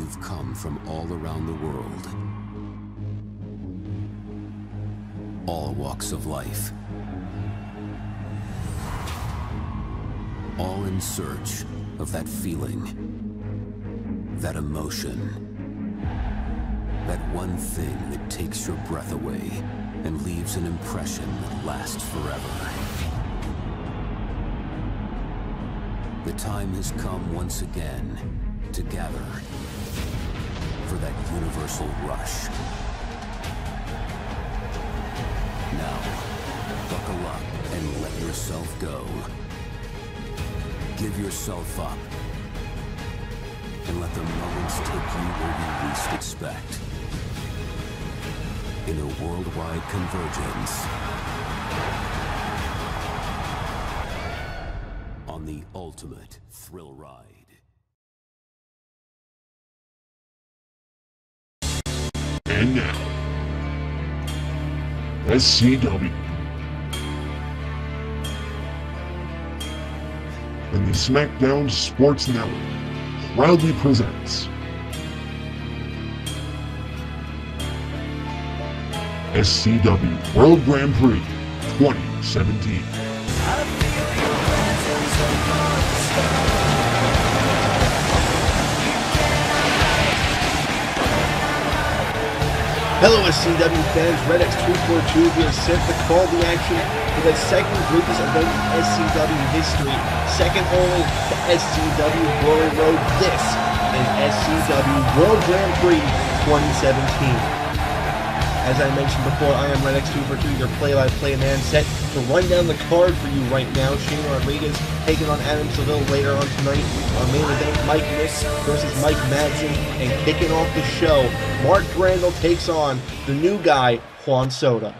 who've come from all around the world. All walks of life. All in search of that feeling, that emotion, that one thing that takes your breath away and leaves an impression that lasts forever. The time has come once again to gather for that universal rush. Now, buckle up and let yourself go. Give yourself up and let the moments take you where you least expect. In a worldwide convergence on the ultimate thrill ride. And now, SCW. And the SmackDown Sports Network proudly presents SCW World Grand Prix 2017. Hello SCW fans, RedX342 here, set to call the action for the second greatest event in SCW history, second only to SCW Glory Road. This is SCW World Grand Prix 2017. As I mentioned before, I am RedX242, your play-by-play man, set to run down the card for you right now. Shane Rodriguez taking on Adam Seville later on tonight. Our main event, Mike Nix versus Mike Madsen. And kicking off the show, Mark Brandel takes on the new guy, Juan Soto.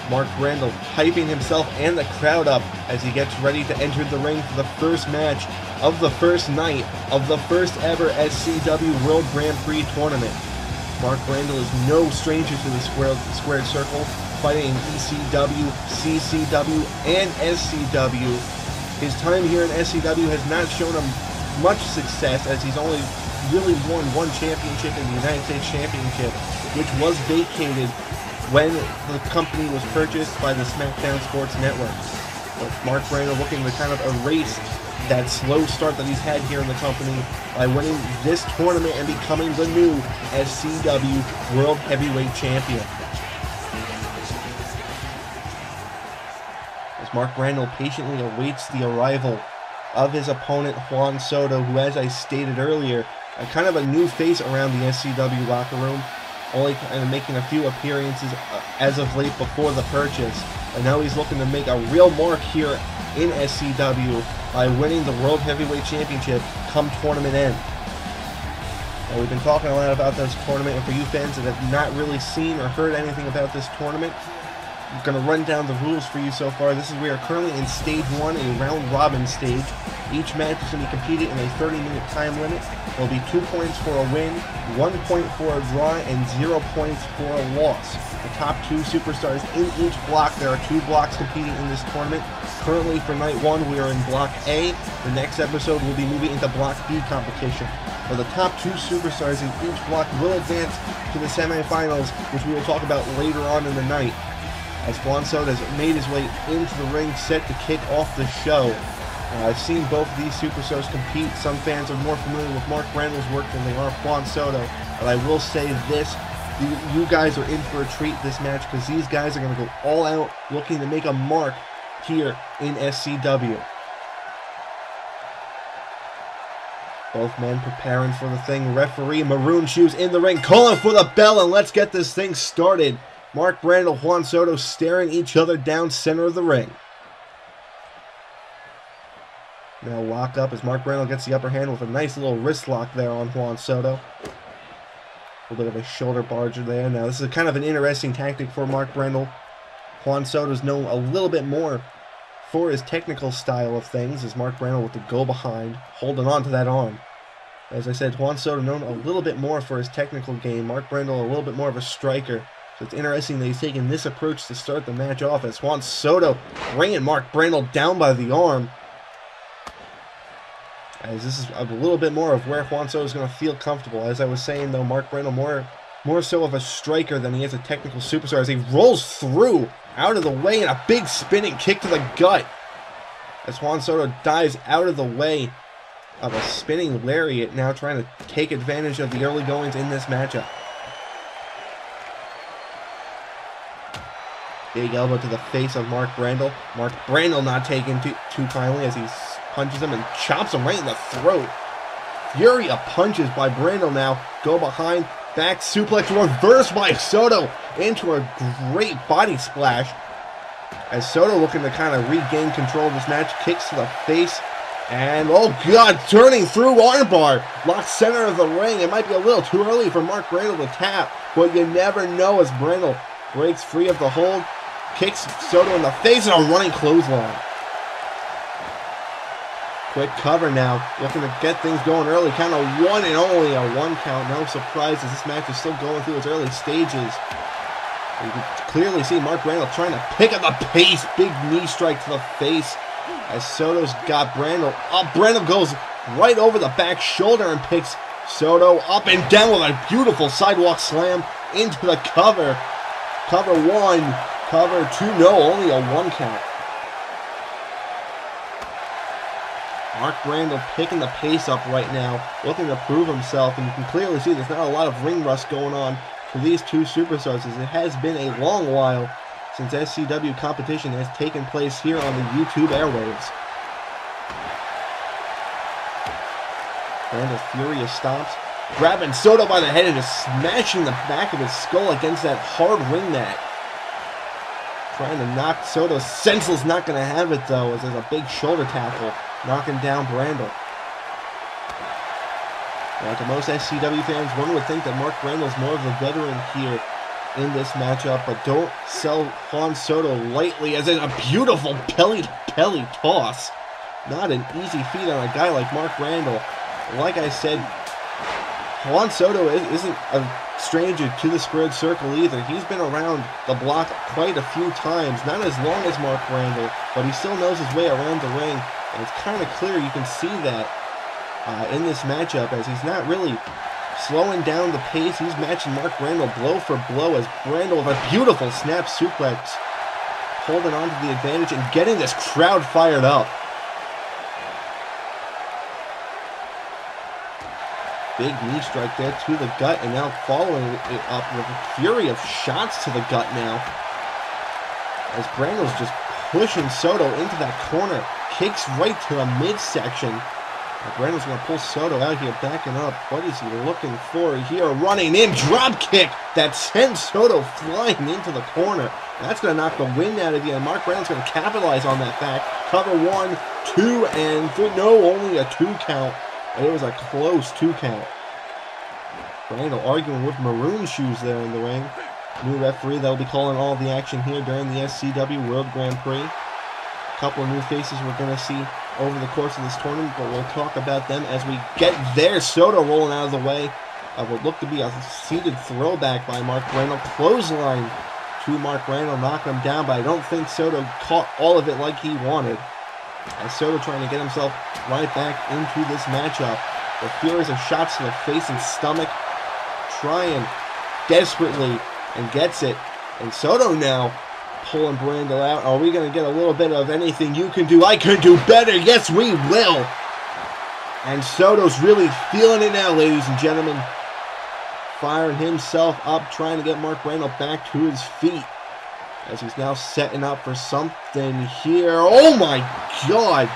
Mark Brandel hyping himself and the crowd up as he gets ready to enter the ring for the first match of the first night of the first ever SCW World Grand Prix tournament. Mark Brandel is no stranger to the squared circle, fighting in ECW, CCW, and SCW. His time here in SCW has not shown him much success, as he's only really won one championship in the United States Championship, which was vacated when the company was purchased by the SmackDown Sports Network. But Mark Brandel looking to kind of erase that slow start that he's had here in the company by winning this tournament and becoming the new SCW World Heavyweight Champion. As Mark Brandel patiently awaits the arrival of his opponent Juan Soto, who, as I stated earlier, kind of a new face around the SCW locker room, only kind of making a few appearances as of late before the purchase. And now he's looking to make a real mark here in SCW by winning the World Heavyweight Championship come tournament end. Now, we've been talking a lot about this tournament, and for you fans that have not really seen or heard anything about this tournament, I'm going to run down the rules for you so far. We are currently in Stage 1, a round-robin stage. Each match is going to be competed in a 30-minute time limit. There will be 2 points for a win, 1 point for a draw, and 0 points for a loss. The top 2 superstars in each block. There are 2 blocks competing in this tournament. Currently, for Night 1, we are in Block A. The next episode will be moving into Block B competition. But the top 2 superstars in each block will advance to the semifinals, which we will talk about later on in the night, as Juan Soto has made his way into the ring, set to kick off the show. I've seen both of these superstars compete. Some fans are more familiar with Mark Brandel's work than they are Juan Soto. But I will say this, you guys are in for a treat this match, because these guys are going to go all out looking to make a mark here in SCW. Both men preparing for the thing. Referee Maroon Shoes in the ring, calling for the bell, and let's get this thing started. Mark Brandel, Juan Soto staring each other down center of the ring. Now lock up as Mark Brandel gets the upper hand with a nice little wrist lock there on Juan Soto. A little bit of a shoulder barger there. Now this is kind of an interesting tactic for Mark Brandel. Juan Soto's known a little bit more for his technical style of things, as Mark Brandel with the go behind, holding on to that arm. As I said, Juan Soto known a little bit more for his technical game. Mark Brandel a little bit more of a striker. So it's interesting that he's taking this approach to start the match off, as Juan Soto bringing Mark Brandel down by the arm. As this is a little bit more of where Juan Soto is going to feel comfortable. As I was saying, though, Mark Brandel more so of a striker than he is a technical superstar, as he rolls through out of the way and a big spinning kick to the gut. As Juan Soto dives out of the way of a spinning lariat, now trying to take advantage of the early goings in this matchup. Big elbow to the face of Mark Brandel. Mark Brandel not taken too kindly as he punches him and chops him right in the throat. Fury of punches by Brandel now. Go behind, back suplex reversed by Soto into a great body splash. As Soto looking to kind of regain control of this match, kicks to the face. And, oh God, turning through armbar. Locked center of the ring. It might be a little too early for Mark Brandel to tap, but you never know as Brandel breaks free of the hold. Kicks Soto in the face and a running clothesline. Quick cover now, looking to get things going early. Count of one and only a 1 count. No surprise as this match is still going through its early stages. You can clearly see Mark Brandel trying to pick up the pace. Big knee strike to the face as Soto's got Brandel up. Brandel goes right over the back shoulder and picks Soto up and down with a beautiful sidewalk slam into the cover. Cover 1. Cover 2, no, only a 1 count. Mark Brandel picking the pace up right now, looking to prove himself, and you can clearly see there's not a lot of ring rust going on for these two superstars, as it has been a long while since SCW competition has taken place here on the YouTube airwaves. Brandel furious stomps, grabbing Soto by the head and just smashing the back of his skull against that hard ring mat. Trying to knock Soto senseless, not going to have it though, as there's a big shoulder tackle knocking down Brandel. Now, to most SCW fans, one would think that Mark Brandel is more of a veteran here in this matchup, but don't sell Juan Soto lightly, as in a beautiful belly-to-belly toss. Not an easy feat on a guy like Mark Brandel. Like I said, Juan Soto isn't a stranger to the squared circle either. He's been around the block quite a few times, not as long as Mark Brandel, but he still knows his way around the ring, and it's kind of clear, you can see that in this matchup, as he's not really slowing down the pace. He's matching Mark Brandel blow for blow, as Brandel with a beautiful snap suplex, holding on to the advantage and getting this crowd fired up. Big knee strike there to the gut, and now following it up with a fury of shots to the gut now, as Brandel's just pushing Soto into that corner, kicks right to the midsection. Brandel's going to pull Soto out here, backing up. What is he looking for here? Running in, drop kick that sends Soto flying into the corner. That's going to knock the wind out of you, and Mark Brandel's going to capitalize on that fact. Cover 1, 2, and 3. No, only a 2 count. It was a close 2 count. Brandel arguing with maroon shoes there in the ring. New referee that will be calling all the action here during the SCW World Grand Prix. A couple of new faces we're going to see over the course of this tournament, but we'll talk about them as we get there. Soto rolling out of the way of what looked to be a seated throwback by Mark Brandel. Clothesline to Mark Brandel, knocking him down, but I don't think Soto caught all of it like he wanted. As Soto trying to get himself right back into this matchup. The furies of shots to the face and stomach, trying desperately, and gets it. And Soto now pulling Brandel out. Are we going to get a little bit of anything you can do, I can do better? Yes, we will. And Soto's really feeling it now, ladies and gentlemen. Firing himself up, trying to get Mark Brandel back to his feet, as he's now setting up for something here. Oh my God!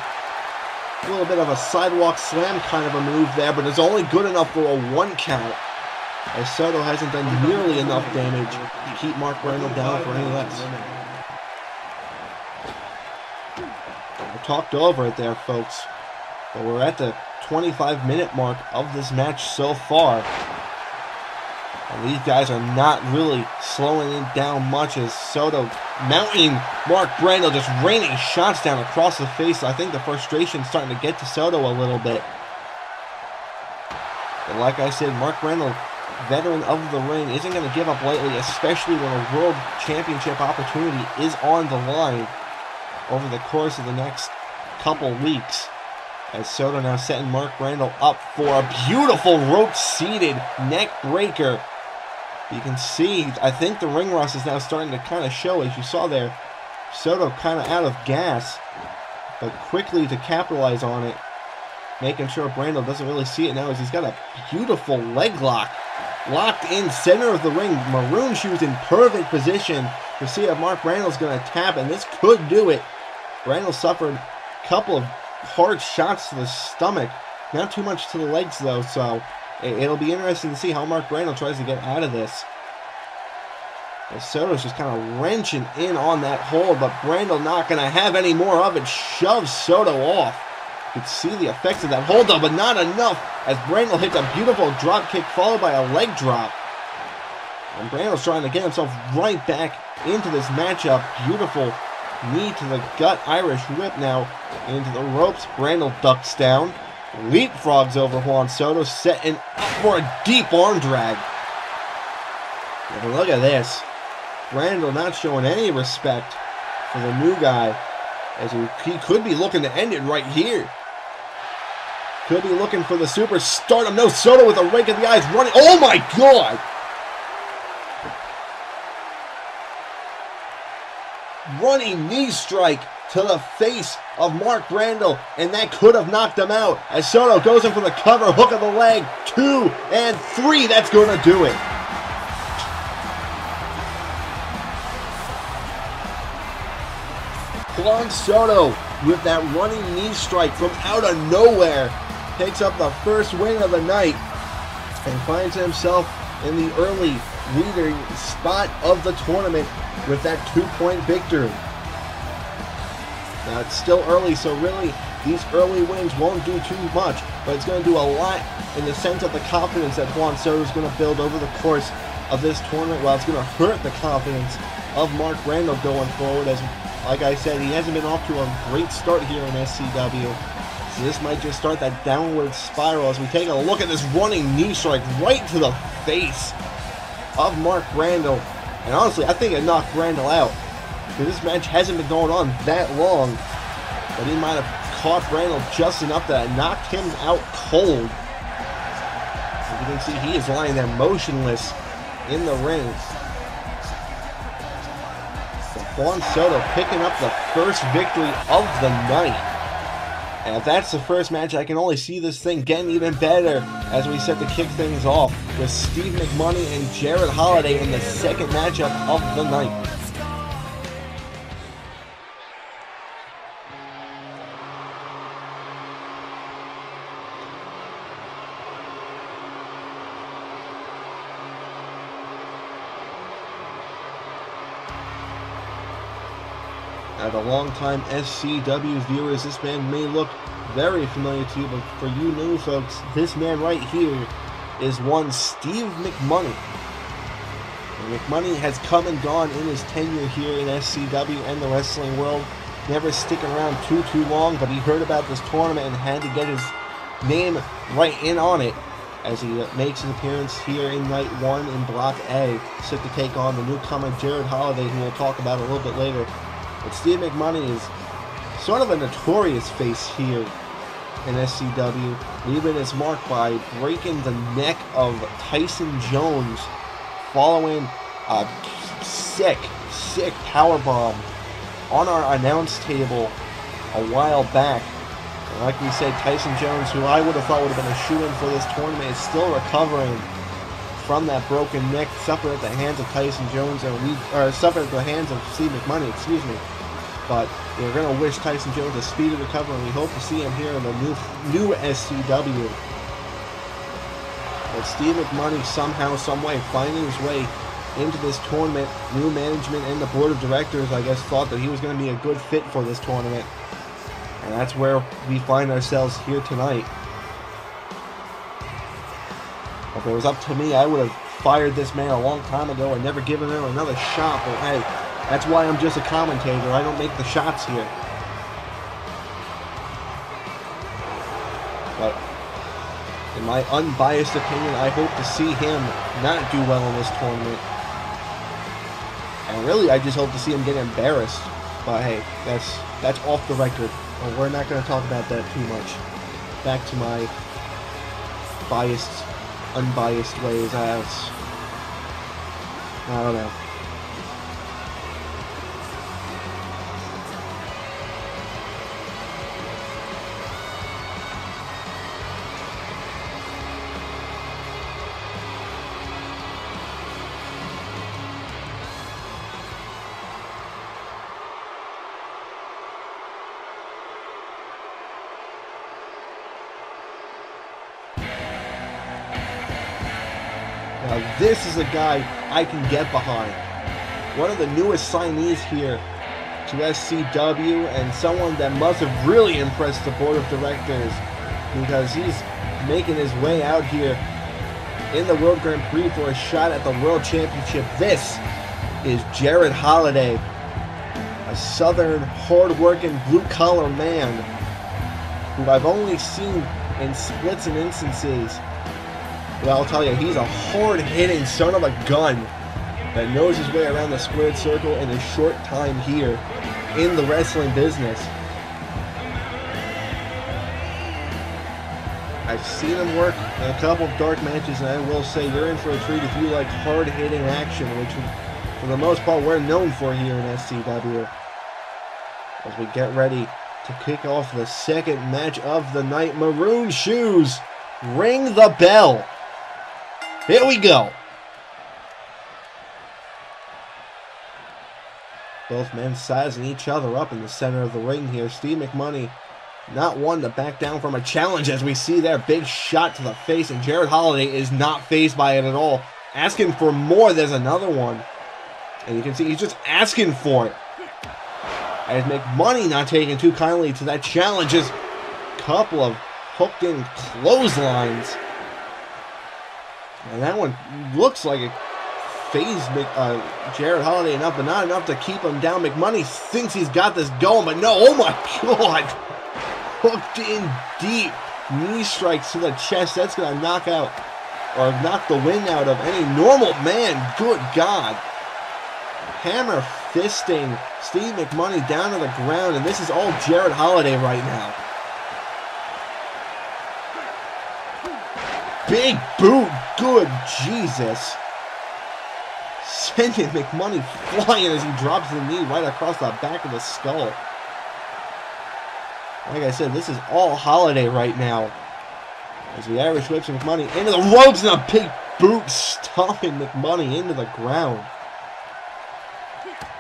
A little bit of a sidewalk slam kind of a move there, but it's only good enough for a 1 count, as Soto hasn't done nearly enough damage to keep Mark Brandel down for any less. I talked over it there, folks, but we're at the 25-minute mark of this match so far. And these guys are not really slowing it down much, as Soto mounting Mark Brandel, just raining shots down across the face. I think the frustration's starting to get to Soto a little bit. But like I said, Mark Brandel veteran of the ring, isn't going to give up lightly, especially when a World Championship opportunity is on the line over the course of the next couple weeks. As Soto now setting Mark Brandel up for a beautiful rope-seated neck breaker. You can see, I think the ring rust is now starting to kind of show, as you saw there. Soto kind of out of gas, but quickly to capitalize on it, making sure Brandel doesn't really see it now, as he's got a beautiful leg lock. Locked in center of the ring, maroon shoes in perfect position to see if Mark Brandel's going to tap, and this could do it. Brandel suffered a couple of hard shots to the stomach, not too much to the legs though, so it'll be interesting to see how Mark Brandel tries to get out of this. As Soto's just kind of wrenching in on that hold, but Brandel not going to have any more of it. Shoves Soto off. You can see the effects of that hold though, but not enough, as Brandel hits a beautiful drop kick followed by a leg drop. And Brandel's trying to get himself right back into this matchup. Beautiful knee to the gut, Irish whip now into the ropes. Brandel ducks down, leapfrogs over Juan Soto, setting up for a deep arm drag. But look at this. Brandel not showing any respect for the new guy, as he could be looking to end it right here. Could be looking for the superstardom. No, Soto with a rake of the eyes running. Oh my God! Running knee strike to the face of Mark Brandel, and that could have knocked him out, as Soto goes in for the cover, hook of the leg, 2 and 3, that's going to do it. Juan Soto with that running knee strike from out of nowhere takes up the first win of the night and finds himself in the early leading spot of the tournament with that 2-point victory. Now it's still early, so really these early wins won't do too much, but it's going to do a lot in the sense of the confidence that Juan Soto is going to build over the course of this tournament, while it's going to hurt the confidence of Mark Brandel going forward, as like I said, he hasn't been off to a great start here in SCW. So this might just start that downward spiral as we take a look at this running knee strike right to the face of Mark Brandel. And honestly, I think it knocked Brandel out, because this match hasn't been going on that long, but he might have caught Brandel just enough that it knocked him out cold. As you can see, he is lying there motionless in the ring. Juan Soto picking up the first victory of the night. And if that's the first match, I can only see this thing getting even better as we set to kick things off with Steve McMoney and Jared Holliday in the second matchup of the night. Now, the longtime SCW viewers, this man may look very familiar to you, but for you new folks, this man right here is one Steve McMoney. And McMoney has come and gone in his tenure here in SCW and the wrestling world, never sticking around too long, but he heard about this tournament and had to get his name right in on it as he makes his appearance here in Night 1 in Block A, set to take on the newcomer Jared Holliday, who we'll talk about a little bit later. But Steve McMoney is sort of a notorious face here in SCW, leaving his mark by breaking the neck of Tyson Jones following a sick powerbomb on our announce table a while back. And like we said, Tyson Jones, who I would have thought would have been a shoe-in for this tournament, is still recovering from that broken neck, suffered at the hands of Tyson Jones, and suffered at the hands of Steve McMoney, excuse me. But we're going to wish Tyson Jones a speedy recovery, and we hope to see him here in the new SCW. But Steve McMoney somehow, someway, finding his way into this tournament. New management and the board of directors, I guess, thought that he was going to be a good fit for this tournament. And that's where we find ourselves here tonight. If it was up to me, I would have fired this man a long time ago and never given him another shot. But hey, that's why I'm just a commentator. I don't make the shots here. But In my unbiased opinion, I hope to see him not do well in this tournament. And really, I just hope to see him get embarrassed. But hey, that's off the record. And we're not going to talk about that too much. Back to my biased, unbiased ways. I don't know. Now this is a guy I can get behind. One of the newest signees here to SCW, and someone that must have really impressed the board of directors, because he's making his way out here in the World Grand Prix for a shot at the World Championship. This is Jared Holliday, a southern, hard-working, blue-collar man who I've only seen in splits and instances. Well, I'll tell you, he's a hard-hitting son of a gun that knows his way around the squared circle in a short time here in the wrestling business. I've seen him work in a couple of dark matches, and I will say you're in for a treat if you like hard-hitting action, which for the most part we're known for here in SCW. As we get ready to kick off the second match of the night, Maroon Shoes, ring the bell. Here we go. Both men sizing each other up in the center of the ring here. Steve McMoney not one to back down from a challenge, as we see there. Big shot to the face, and Jared Holliday is not fazed by it at all. Asking for more. There's another one. And you can see he's just asking for it. As McMoney not taking too kindly to that challenge. Just a couple of hooked in clotheslines. And that one looks like it phased Jared Holliday enough, but not enough to keep him down. McMoney thinks he's got this going, but no. Oh my God. Hooked in deep. Knee strikes to the chest. That's going to knock out, or knock the wind out of any normal man. Good God. Hammer fisting Steve McMoney down to the ground, and this is all Jared Holliday right now. Big boot. Good Jesus. Sending McMoney flying as he drops the knee right across the back of the skull. Like I said, this is all Holliday right now. As the Irish whips McMoney into the ropes, and a big boot stomping McMoney into the ground.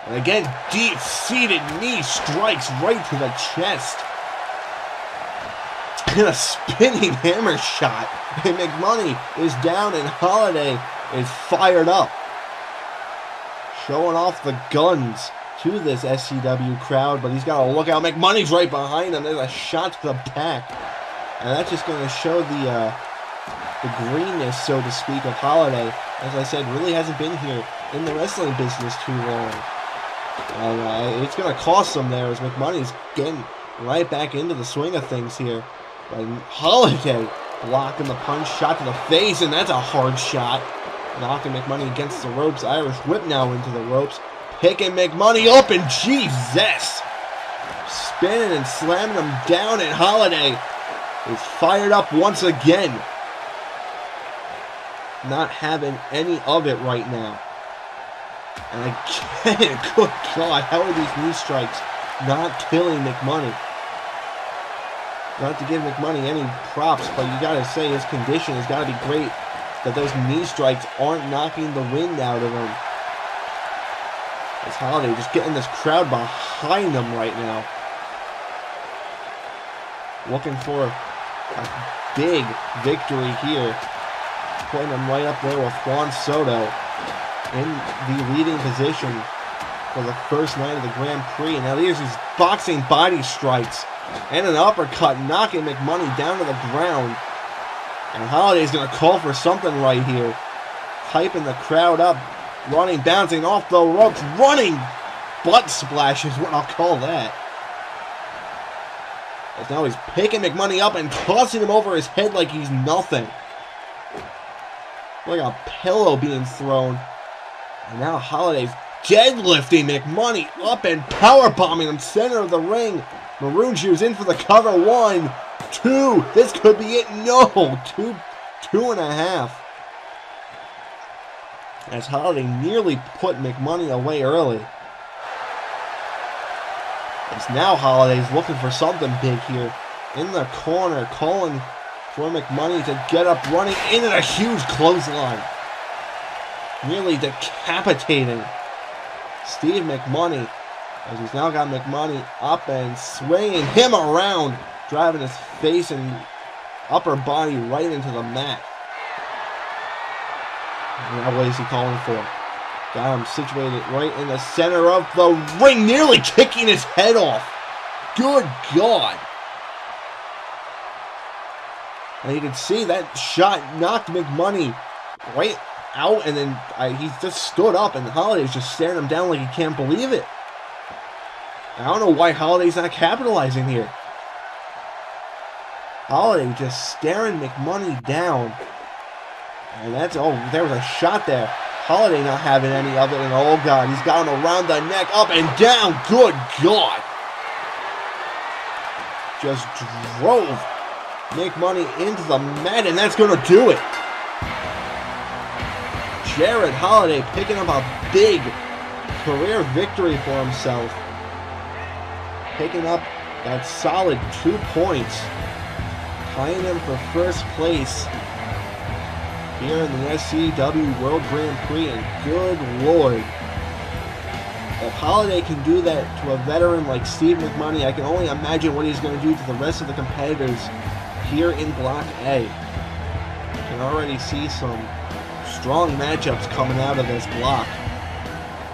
And again, deep-seated knee strikes right to the chest. And a spinning hammer shot. And McMoney is down, and Holliday is fired up. Showing off the guns to this SCW crowd, but he's got to look out. McMoney's right behind him. There's a shot to the back. And that's just going to show the greenness, so to speak, of Holliday. As I said, really hasn't been here in the wrestling business too long. And it's going to cost him there, as McMoney's getting right back into the swing of things here. But Holliday blocking the punch, shot to the face, and that's a hard shot. Knocking McMoney against the ropes. Irish whip now into the ropes. Picking McMoney up, and Jesus! Spinning and slamming him down, and Holliday is fired up once again. Not having any of it right now. And again, good God, how are these knee strikes not killing McMoney? Not to give McMoney any props, but you gotta say his condition has gotta be great, that those knee strikes aren't knocking the wind out of him. As Holliday just getting this crowd behind him right now. Looking for a big victory here. Putting him right up there with Juan Soto in the leading position for the first night of the Grand Prix. And now there's these boxing body strikes and an uppercut, knocking McMoney down to the ground. And Holliday's going to call for something right here. Hyping the crowd up. Running, bouncing off the ropes. Running butt splash is what I'll call that. As now he's picking McMoney up and tossing him over his head like he's nothing. Like a pillow being thrown. And now Holliday's deadlifting McMoney up and powerbombing him center of the ring. Maroon Shoes in for the cover. 1, 2. This could be it. No. 2.5. As Holliday nearly put McMoney away early. As now Holliday's looking for something big here. In the corner, calling for McMoney to get up, running into a huge clothesline. Nearly decapitating Steve McMoney. As he's now got McMoney up and swinging him around. Driving his face and upper body right into the mat. Now what is he calling for? Got him situated right in the center of the ring, nearly kicking his head off. Good God. And you can see that shot knocked McMoney right out, and then he just stood up, and Holliday's just staring him down like he can't believe it. I don't know why Holliday's not capitalizing here. Holliday just staring McMoney down. And that's, oh, there was a shot there. Holliday not having any of it, and oh God, he's got him around the neck, up and down. Good God. Just drove McMoney into the mat, and that's going to do it. Jared Holliday picking up a big career victory for himself. Picking up that solid 2 points. Tying him for first place here in the SCW World Grand Prix, and good Lord, if Holliday can do that to a veteran like Steve McMoney, I can only imagine what he's going to do to the rest of the competitors here in Block A. You can already see some strong matchups coming out of this block,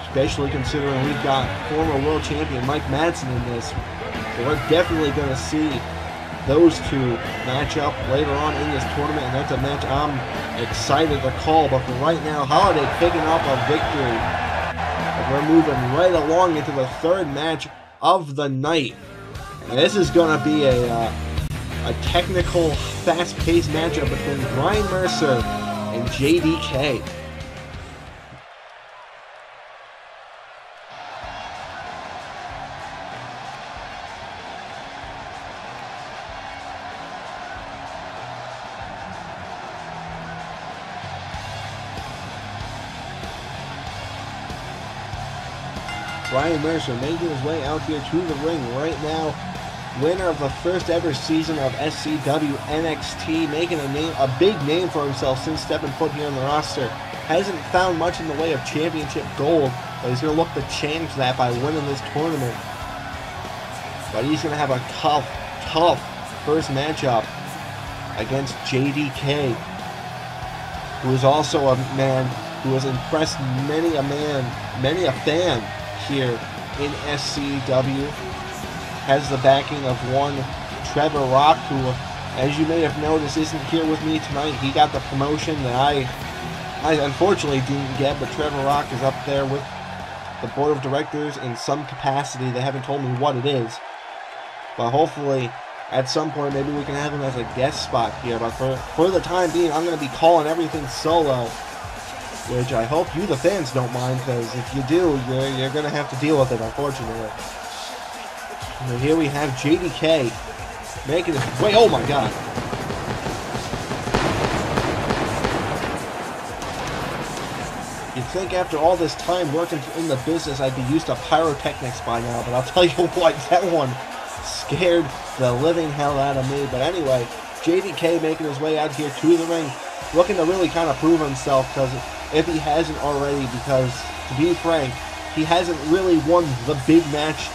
especially considering we've got former world champion Mike Madsen in this. So we're definitely going to see those two match up later on in this tournament, and that's a match I'm excited to call. But for right now, Holliday picking up a victory. And we're moving right along into the third match of the night. And this is going to be a technical, fast-paced matchup between Brian Mercer and JDK. Brian Mercer making his way out here to the ring right now. Winner of the first ever season of SCW NXT, making a big name for himself since stepping foot here on the roster. Hasn't found much in the way of championship gold, but he's going to look to change that by winning this tournament. But he's going to have a tough first matchup against JDK, who is also a man who has impressed many a fan here in SCW. Has the backing of one Trevor Rock, who, as you may have noticed, isn't here with me tonight. He got the promotion that I unfortunately didn't get, but Trevor Rock is up there with the board of directors in some capacity. They haven't told me what it is, but hopefully at some point maybe we can have him as a guest spot here. But for the time being, I'm going to be calling everything solo, which I hope you, the fans, don't mind, because if you do, you're going to have to deal with it, unfortunately. And here we have JDK making his way. Oh my God. You'd think after all this time working in the business I'd be used to pyrotechnics by now, but I'll tell you what, that one scared the living hell out of me. But anyway, JDK making his way out here to the ring, looking to really kind of prove himself, because if he hasn't already, because to be frank, he hasn't really won the big match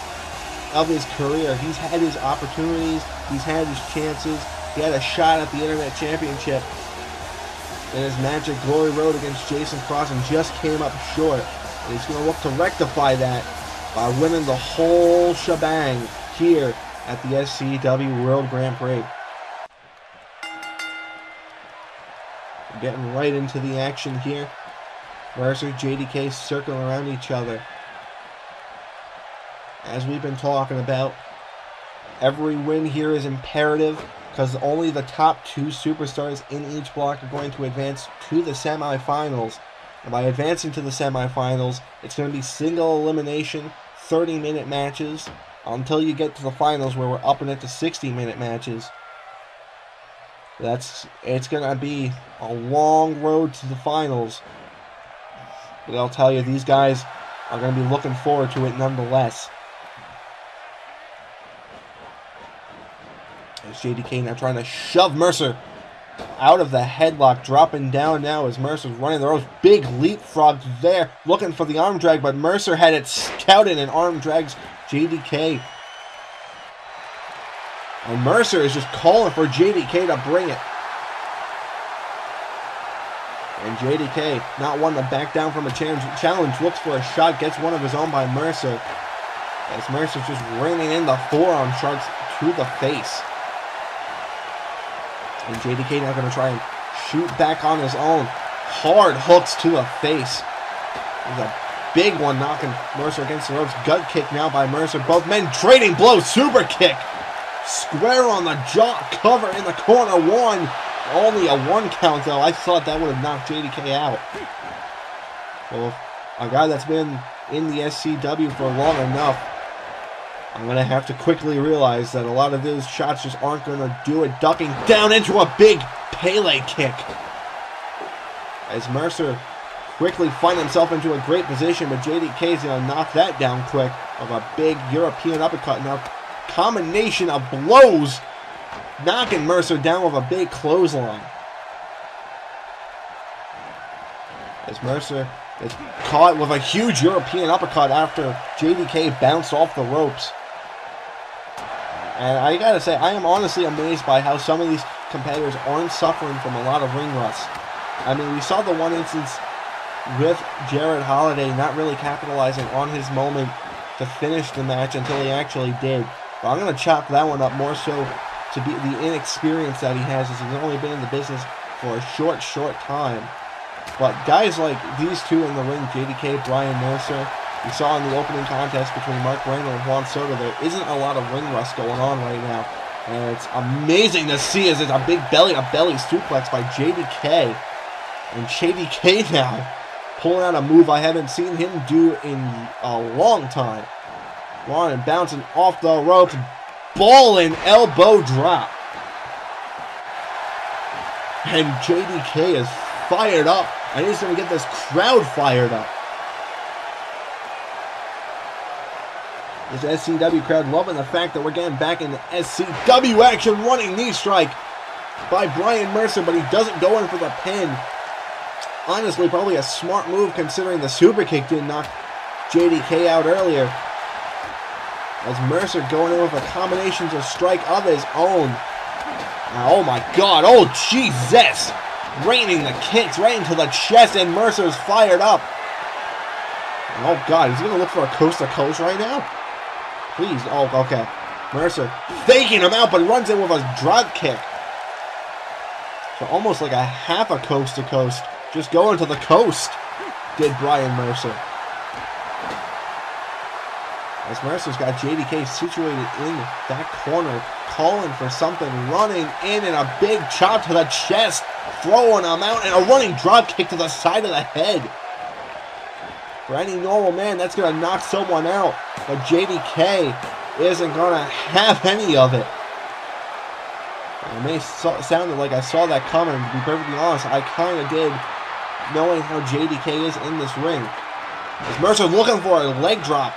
of his career. He's had his opportunities, he's had his chances. He had a shot at the Internet Championship in his match at Glory Road against Jason Cross and just came up short. And he's going to look to rectify that by winning the whole shebang here at the SCW World Grand Prix. We're getting right into the action here. Mercer, JDK circling around each other. As we've been talking about, Every win here is imperative because only the top 2 superstars in each block are going to advance to the semifinals. And by advancing to the semifinals, it's going to be single elimination, 30-minute matches until you get to the finals where we're upping it to 60-minute matches. It's going to be a long road to the finals. But I'll tell you, these guys are going to be looking forward to it nonetheless. As JDK now trying to shove Mercer out of the headlock, dropping down now as Mercer's running the ropes. Big leapfrog there, looking for the arm drag, but Mercer had it scouted and arm drags JDK. And Mercer is just calling for JDK to bring it. And JDK, not one to back down from a challenge, looks for a shot, gets one of his own by Mercer. As Mercer's just raining in the forearm strikes to the face. And JDK now going to try and shoot back on his own. Hard hooks to the face. There's a big one knocking Mercer against the ropes. Gut kick now by Mercer. Both men trading blows. Super kick. Square on the jaw. Cover in the corner. One. Only a 1 count though. I thought that would have knocked JDK out. Well, a guy that's been in the SCW for long enough, I'm going to have to quickly realize that a lot of those shots just aren't going to do it. Ducking down into a big Pele kick. As Mercer quickly finds himself into a great position, but JDK is going to knock that down quick of a big European uppercut. Now, combination of blows knocking Mercer down with a big clothesline. As Mercer is caught with a huge European uppercut after JDK bounced off the ropes. And I gotta say, I am honestly amazed by how some of these competitors aren't suffering from a lot of ring rust. I mean, we saw the one instance with Jared Holliday not really capitalizing on his moment to finish the match until he actually did. But I'm going to chop that one up more so to be the inexperience that he has, as he's only been in the business for a short time. But guys like these two in the ring, JDK, Brian Mercer, we saw in the opening contest between Mark Randall and Juan Soto, there isn't a lot of ring rust going on right now. And it's amazing to see as it's a big belly-to-belly suplex by JDK. And JDK now pulling out a move I haven't seen him do in a long time. Running, bouncing off the ropes, ball-in elbow drop. And JDK is fired up. And he's going to get this crowd fired up. This SCW crowd loving the fact that we're getting back into SCW action. Running knee strike by Brian Mercer, but he doesn't go in for the pin. Honestly, probably a smart move considering the super kick didn't knock JDK out earlier. As Mercer going in with a combination to strike of his own. Oh my god, oh Jesus! Raining the kicks right into the chest, and Mercer's fired up. Oh god, he's gonna look for a coast to coast right now? Please, oh, okay. Mercer faking him out, but runs in with a drop kick. So almost like a half a coast to coast. Just going to the coast, did Brian Mercer. As Mercer's got JDK situated in that corner, calling for something, running in and a big chop to the chest, throwing him out, and a running drop kick to the side of the head. For any normal man, that's going to knock someone out, but JDK isn't going to have any of it. It may sound like I saw that coming, to be perfectly honest, I kind of did, knowing how JDK is in this ring. As Mercer looking for a leg drop,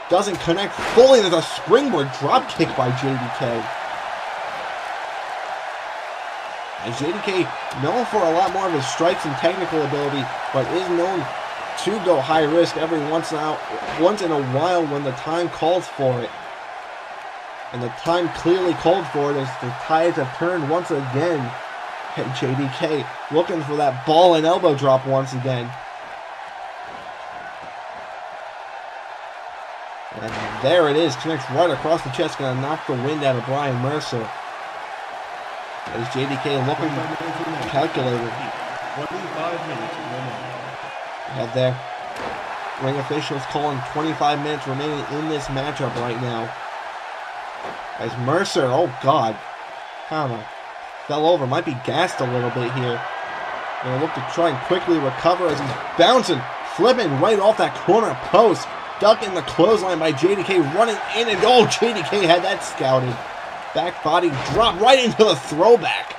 doesn't connect fully. There's a springboard drop kick by JDK. And JDK, known for a lot more of his strikes and technical ability, but is known to go high risk every once in a while when the time calls for it. And the time clearly called for it as the tides have turned once again. And JDK looking for that ball and elbow drop once again. And there it is, connects right across the chest, gonna knock the wind out of Brian Mercer. As JDK looking calculated. 25 minutes remaining. Out there, ring officials calling 25 minutes remaining in this matchup right now. As Mercer, oh God, kind of fell over. Might be gassed a little bit here. Gonna look to try and quickly recover as he's bouncing, flipping right off that corner post. Ducking the clothesline by JDK, running in, and oh, JDK had that scouted. Back body drop right into the throwback.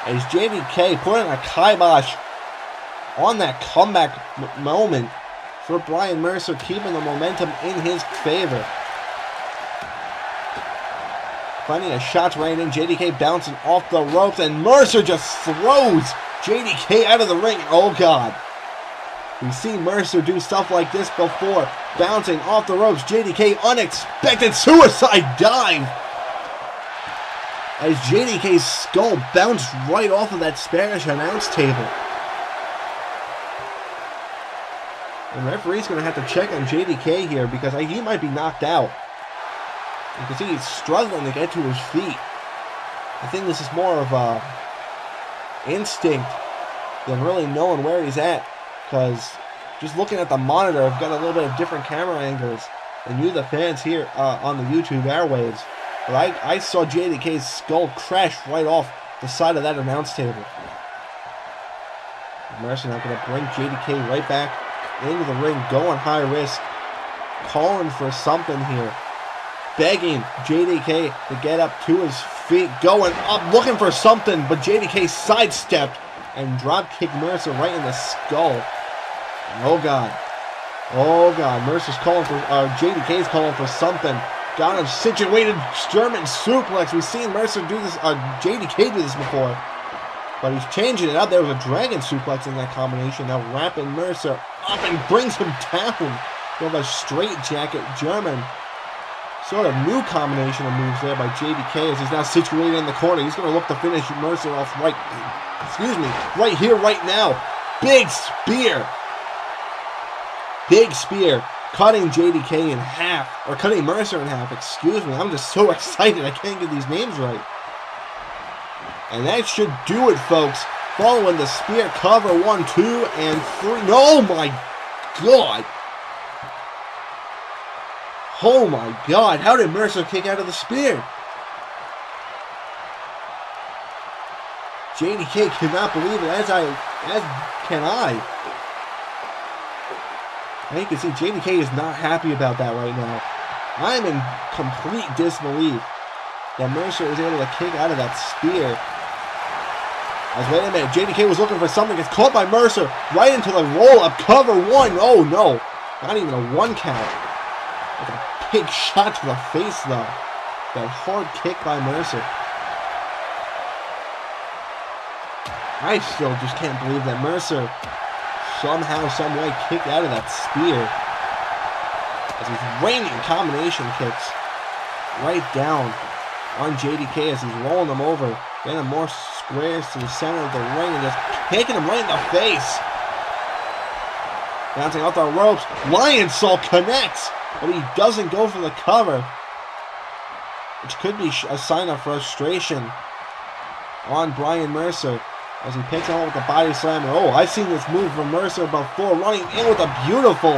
As JDK putting a kibosh on that comeback moment for Brian Mercer, keeping the momentum in his favor. Plenty of shots right in. JDK bouncing off the ropes, and Mercer just throws JDK out of the ring. Oh God. We've seen Mercer do stuff like this before. Bouncing off the ropes. JDK unexpected suicide dive. As JDK's skull bounced right off of that Spanish announce table. The referee's going to have to check on JDK here because he might be knocked out. You can see he's struggling to get to his feet. I think this is more of a instinct than really knowing where he's at. Because just looking at the monitor, I've got a little bit of different camera angles than you, the fans, here on the YouTube airwaves. But I saw JDK's skull crash right off the side of that announce table. Mercer now going to bring JDK right back into the ring, going high risk, calling for something here, begging JDK to get up to his feet, going up, looking for something, but JDK sidestepped and drop kicked Mercer right in the skull. Oh God. Oh God. Mercer's calling for, JDK's calling for something. Got him situated, German suplex. We've seen Mercer do this, JDK do this before. But he's changing it up. There was a dragon suplex in that combination. Now wrapping Mercer up and brings him down. With a straight jacket German. Sort of new combination of moves there by JDK as he's now situated in the corner. He's going to look to finish Mercer off right here, right now. Big spear. Big spear. Cutting JDK in half. Or cutting Mercer in half, excuse me. I'm just so excited I can't get these names right. And that should do it, folks. Following the spear cover, 1, 2, and 3. Oh my God. Oh my God. How did Mercer kick out of the spear? JDK cannot believe it, as can I. And you can see JDK is not happy about that right now. I'm in complete disbelief that Mercer was able to kick out of that spear. As wait a minute, JDK was looking for something, gets caught by Mercer, right into the roll-up, cover 1. Oh no, not even a 1 count. Like a big shot to the face though. That hard kick by Mercer. I still just can't believe that Mercer somehow, some way kicked out of that spear. As he's raining combination kicks right down on JDK as he's rolling them over. Getting more squares to the center of the ring and just kicking him right in the face. Bouncing off the ropes. Lion Salt connects, but he doesn't go for the cover, which could be a sign of frustration on Brian Mercer as he picks him up with the body slam. Oh, I've seen this move from Mercer before, running in with a beautiful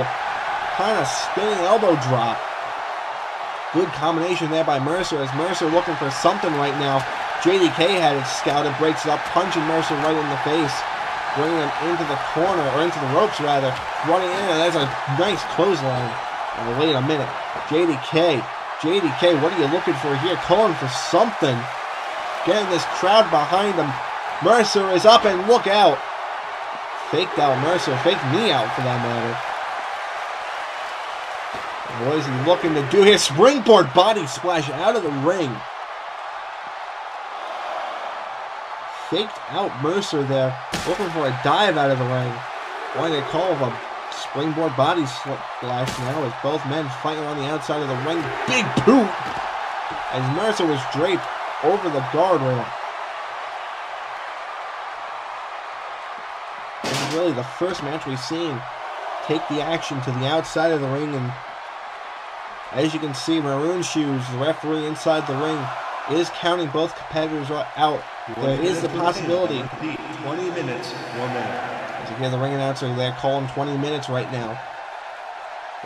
kind of spinning elbow drop. Good combination there by Mercer as Mercer looking for something right now. JDK had it scouted, breaks it up, punching Mercer right in the face, bringing him into the corner, or into the ropes rather, running in, and that's a nice clothesline. Oh, wait a minute. JDK, what are you looking for here? Calling for something. Getting this crowd behind him. Mercer is up and look out. Faked out Mercer, faked me out for that matter. And what is he looking to do here? Springboard body splash out of the ring. Faked out Mercer there, looking for a dive out of the ring. Wanting a call of a springboard body splash now as both men fighting on the outside of the ring. Big boot as Mercer was draped over the guardrail. This is really the first match we've seen take the action to the outside of the ring, and as you can see, Maroon Shoes, the referee inside the ring, is counting both competitors out. There is the possibility. 20 minutes, 1 minute. As you hear the ring announcer there calling 20 minutes right now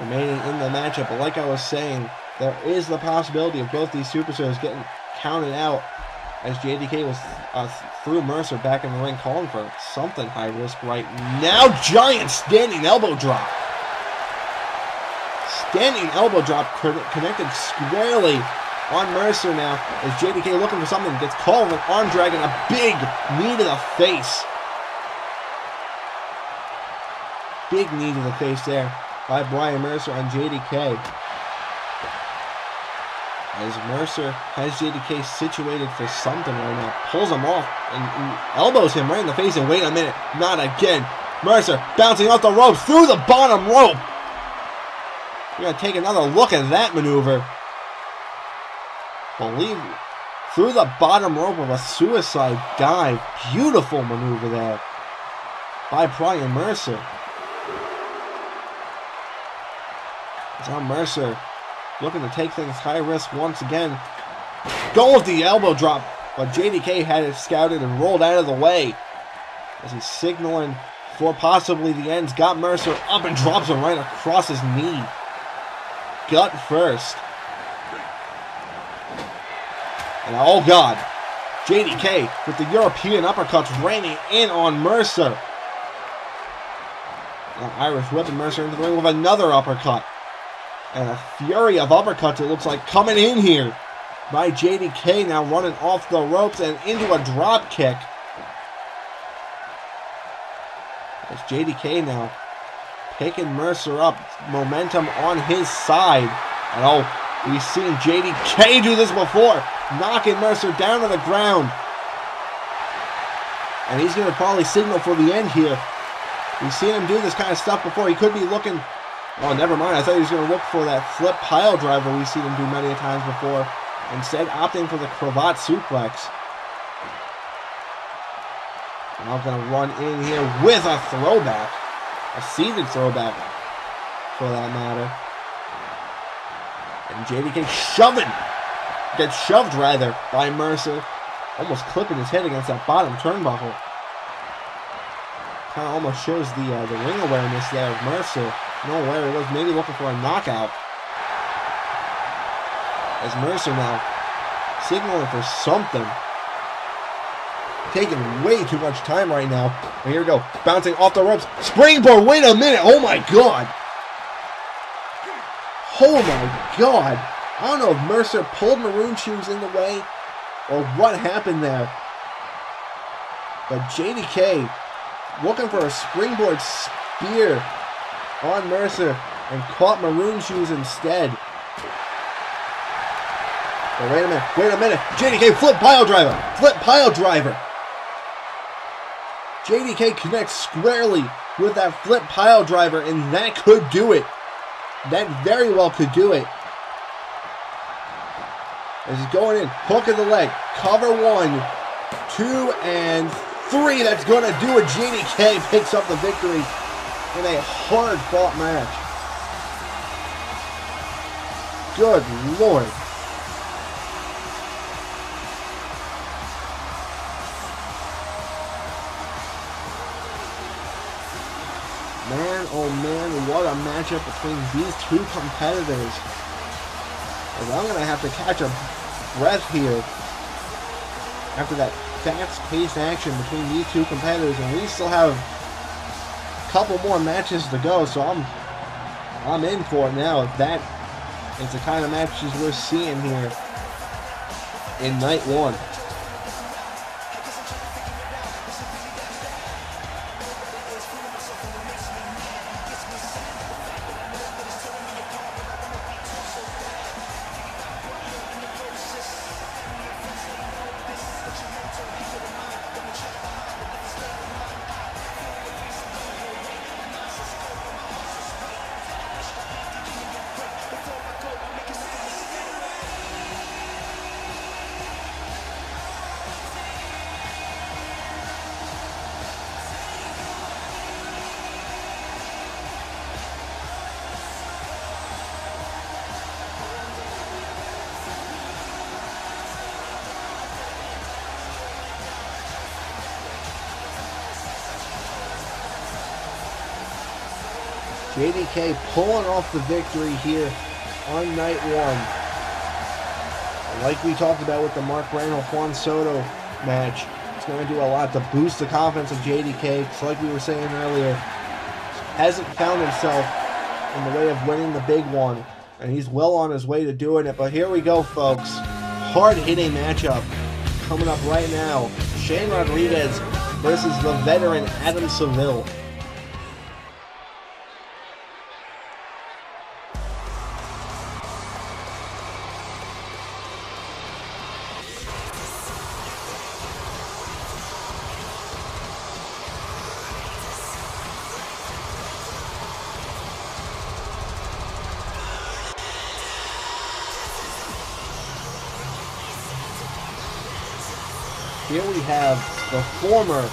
remaining in the matchup. But like I was saying, there is the possibility of both these superstars getting counted out, as JDK was threw Mercer back in the ring, calling for something high risk right now. Giant standing elbow drop. Standing elbow drop connected squarely on Mercer now, as JDK looking for something, gets called with an arm drag and a big knee to the face. Big knee to the face there by Brian Mercer on JDK. As Mercer has JDK situated for something right now, pulls him off and elbows him right in the face, and wait a minute, not again. Mercer bouncing off the ropes through the bottom rope. We're going to take another look at that maneuver. Believe through the bottom rope of a suicide dive. Beautiful maneuver there by Brian Mercer. It's now Mercer looking to take things high risk once again. Going with the elbow drop, but JDK had it scouted and rolled out of the way as he's signaling for possibly the ends. Got Mercer up and drops him right across his knee. Gut first. And oh god, JDK with the European uppercuts raining in on Mercer. Now Irish whipping Mercer into the ring with another uppercut. And a fury of uppercuts, it looks like, coming in here by JDK, now running off the ropes and into a drop kick. As JDK now picking Mercer up, momentum on his side. And oh, we've seen JDK do this before, knocking Mercer down to the ground. And he's going to probably signal for the end here. We've seen him do this kind of stuff before. He could be looking... Oh, never mind. I thought he was going to look for that flip pile driver we've seen him do many times before. Instead, opting for the cravat suplex. Now going to run in here with a throwback. A seated throwback, for that matter. And JDK shoving. Gets shoved, rather, by Mercer. Almost clipping his head against that bottom turnbuckle. Kind of almost shows the ring awareness there of Mercer. No, where he was maybe looking for a knockout. As Mercer now signaling for something. Taking way too much time right now. And here we go. Bouncing off the ropes. Springboard. Wait a minute. Oh my god. Oh my god. I don't know if Mercer pulled Maroon Shoes in the way or what happened there. But JDK looking for a springboard spear on Mercer and caught Maroon Shoes instead. But wait a minute. JDK flip pile driver. JDK connects squarely with that flip pile driver, and that could do it. That very well could do it. As he's going in, hook of the leg, cover 1, 2, and 3. That's going to do it. JDK picks up the victory in a hard-fought match. Good Lord. Man, oh man, what a matchup between these two competitors. And I'm going to have to catch a breath here after that fast-paced action between these two competitors, and we still have a couple more matches to go, so I'm in for it now. If that is the kind of matches we're seeing here in night 1. JDK pulling off the victory here on night one. Like we talked about with the Mark Randall-Juan Soto match, it's going to do a lot to boost the confidence of JDK. Because like we were saying earlier, hasn't found himself in the way of winning the big one. And he's well on his way to doing it. But here we go, folks. Hard-hitting matchup coming up right now. Shane Rodriguez versus the veteran Adam Seville. Here we have the former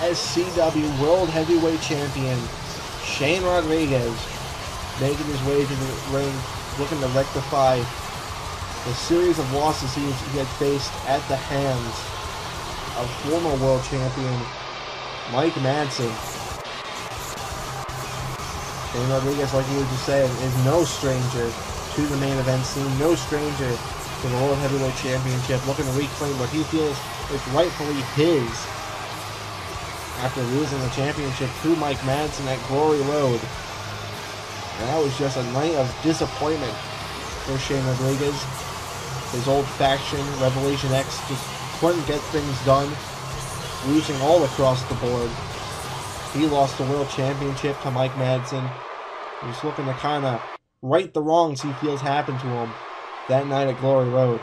SCW World Heavyweight Champion, Shane Rodriguez, making his way to the ring, looking to rectify the series of losses he had faced at the hands of former World Champion Mike Madsen. Shane Rodriguez, like you were just saying, is no stranger to the main event scene, no stranger to the World Heavyweight Championship, looking to reclaim what he feels is rightfully his after losing the championship to Mike Madsen at Glory Road. And that was just a night of disappointment for Shane Rodriguez. His old faction, Revelation X, just couldn't get things done, losing all across the board. He lost the World Championship to Mike Madsen. He's looking to kind of right the wrongs he feels happened to him that night at Glory Road.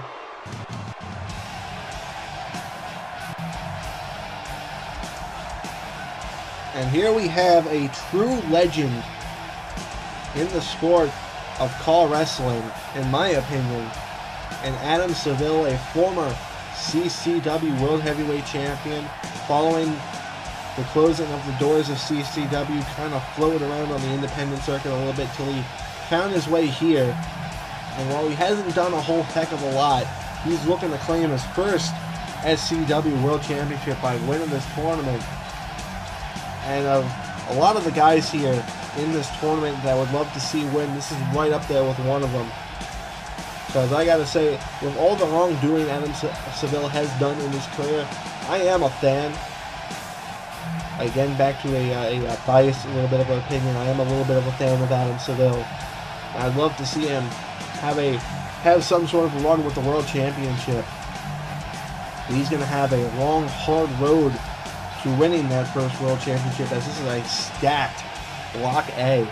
And here we have a true legend in the sport of call wrestling, in my opinion, and Adam Seville, a former CCW World Heavyweight Champion. Following the closing of the doors of CCW, kind of floated around on the independent circuit a little bit till he found his way here. And while he hasn't done a whole heck of a lot, he's looking to claim his first SCW World Championship by winning this tournament. And a lot of the guys here in this tournament that I would love to see win, this is right up there with one of them. Because I gotta say, with all the wrongdoing Adam Seville has done in his career, I am a fan. Again, back to a biased, a little bit of an opinion, I am a little bit of a fan of Adam Seville. I'd love to see him have some sort of run with the World Championship. He's going to have a long, hard road to winning that first World Championship, as this is a stacked Block A.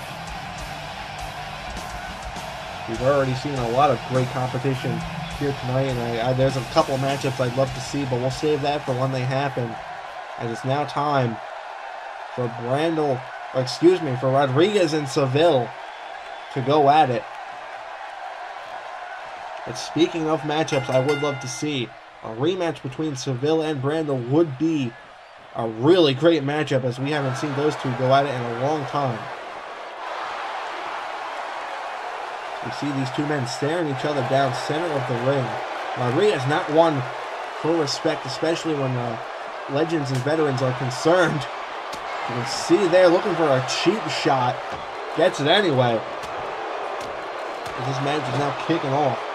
We've already seen a lot of great competition here tonight, and there's a couple of matchups I'd love to see, but we'll save that for when they happen. And it's now time for for Rodriguez and Seville to go at it. But speaking of matchups I would love to see, a rematch between Seville and Brandel would be a really great matchup, as we haven't seen those two go at it in a long time. We see these two men staring each other down center of the ring. Rodriguez not one for respect, especially when legends and veterans are concerned. You can see there looking for a cheap shot. Gets it anyway. This match is now kicking off.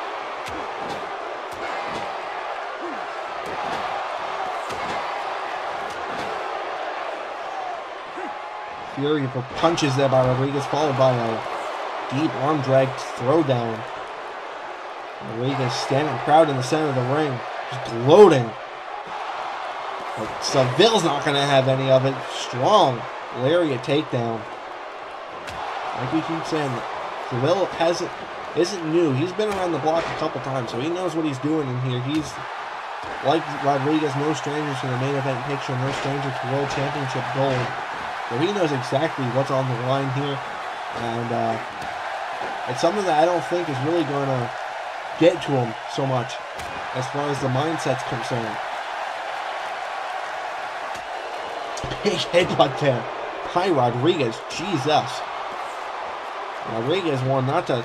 Fury for punches there by Rodriguez, followed by a deep arm drag throwdown. Rodriguez standing proud in the center of the ring, just gloating. But Seville's not going to have any of it. Strong lariat takedown. Like we keep saying, Seville isn't new. He's been around the block a couple times, so he knows what he's doing in here. He's, like Rodriguez, no stranger to the main event picture, no stranger to World Championship gold. So he knows exactly what's on the line here, and it's something that I don't think is really going to get to him so much as far as the mindset's concerned. Big headbutt there by Rodriguez. Jesus. Rodriguez won not to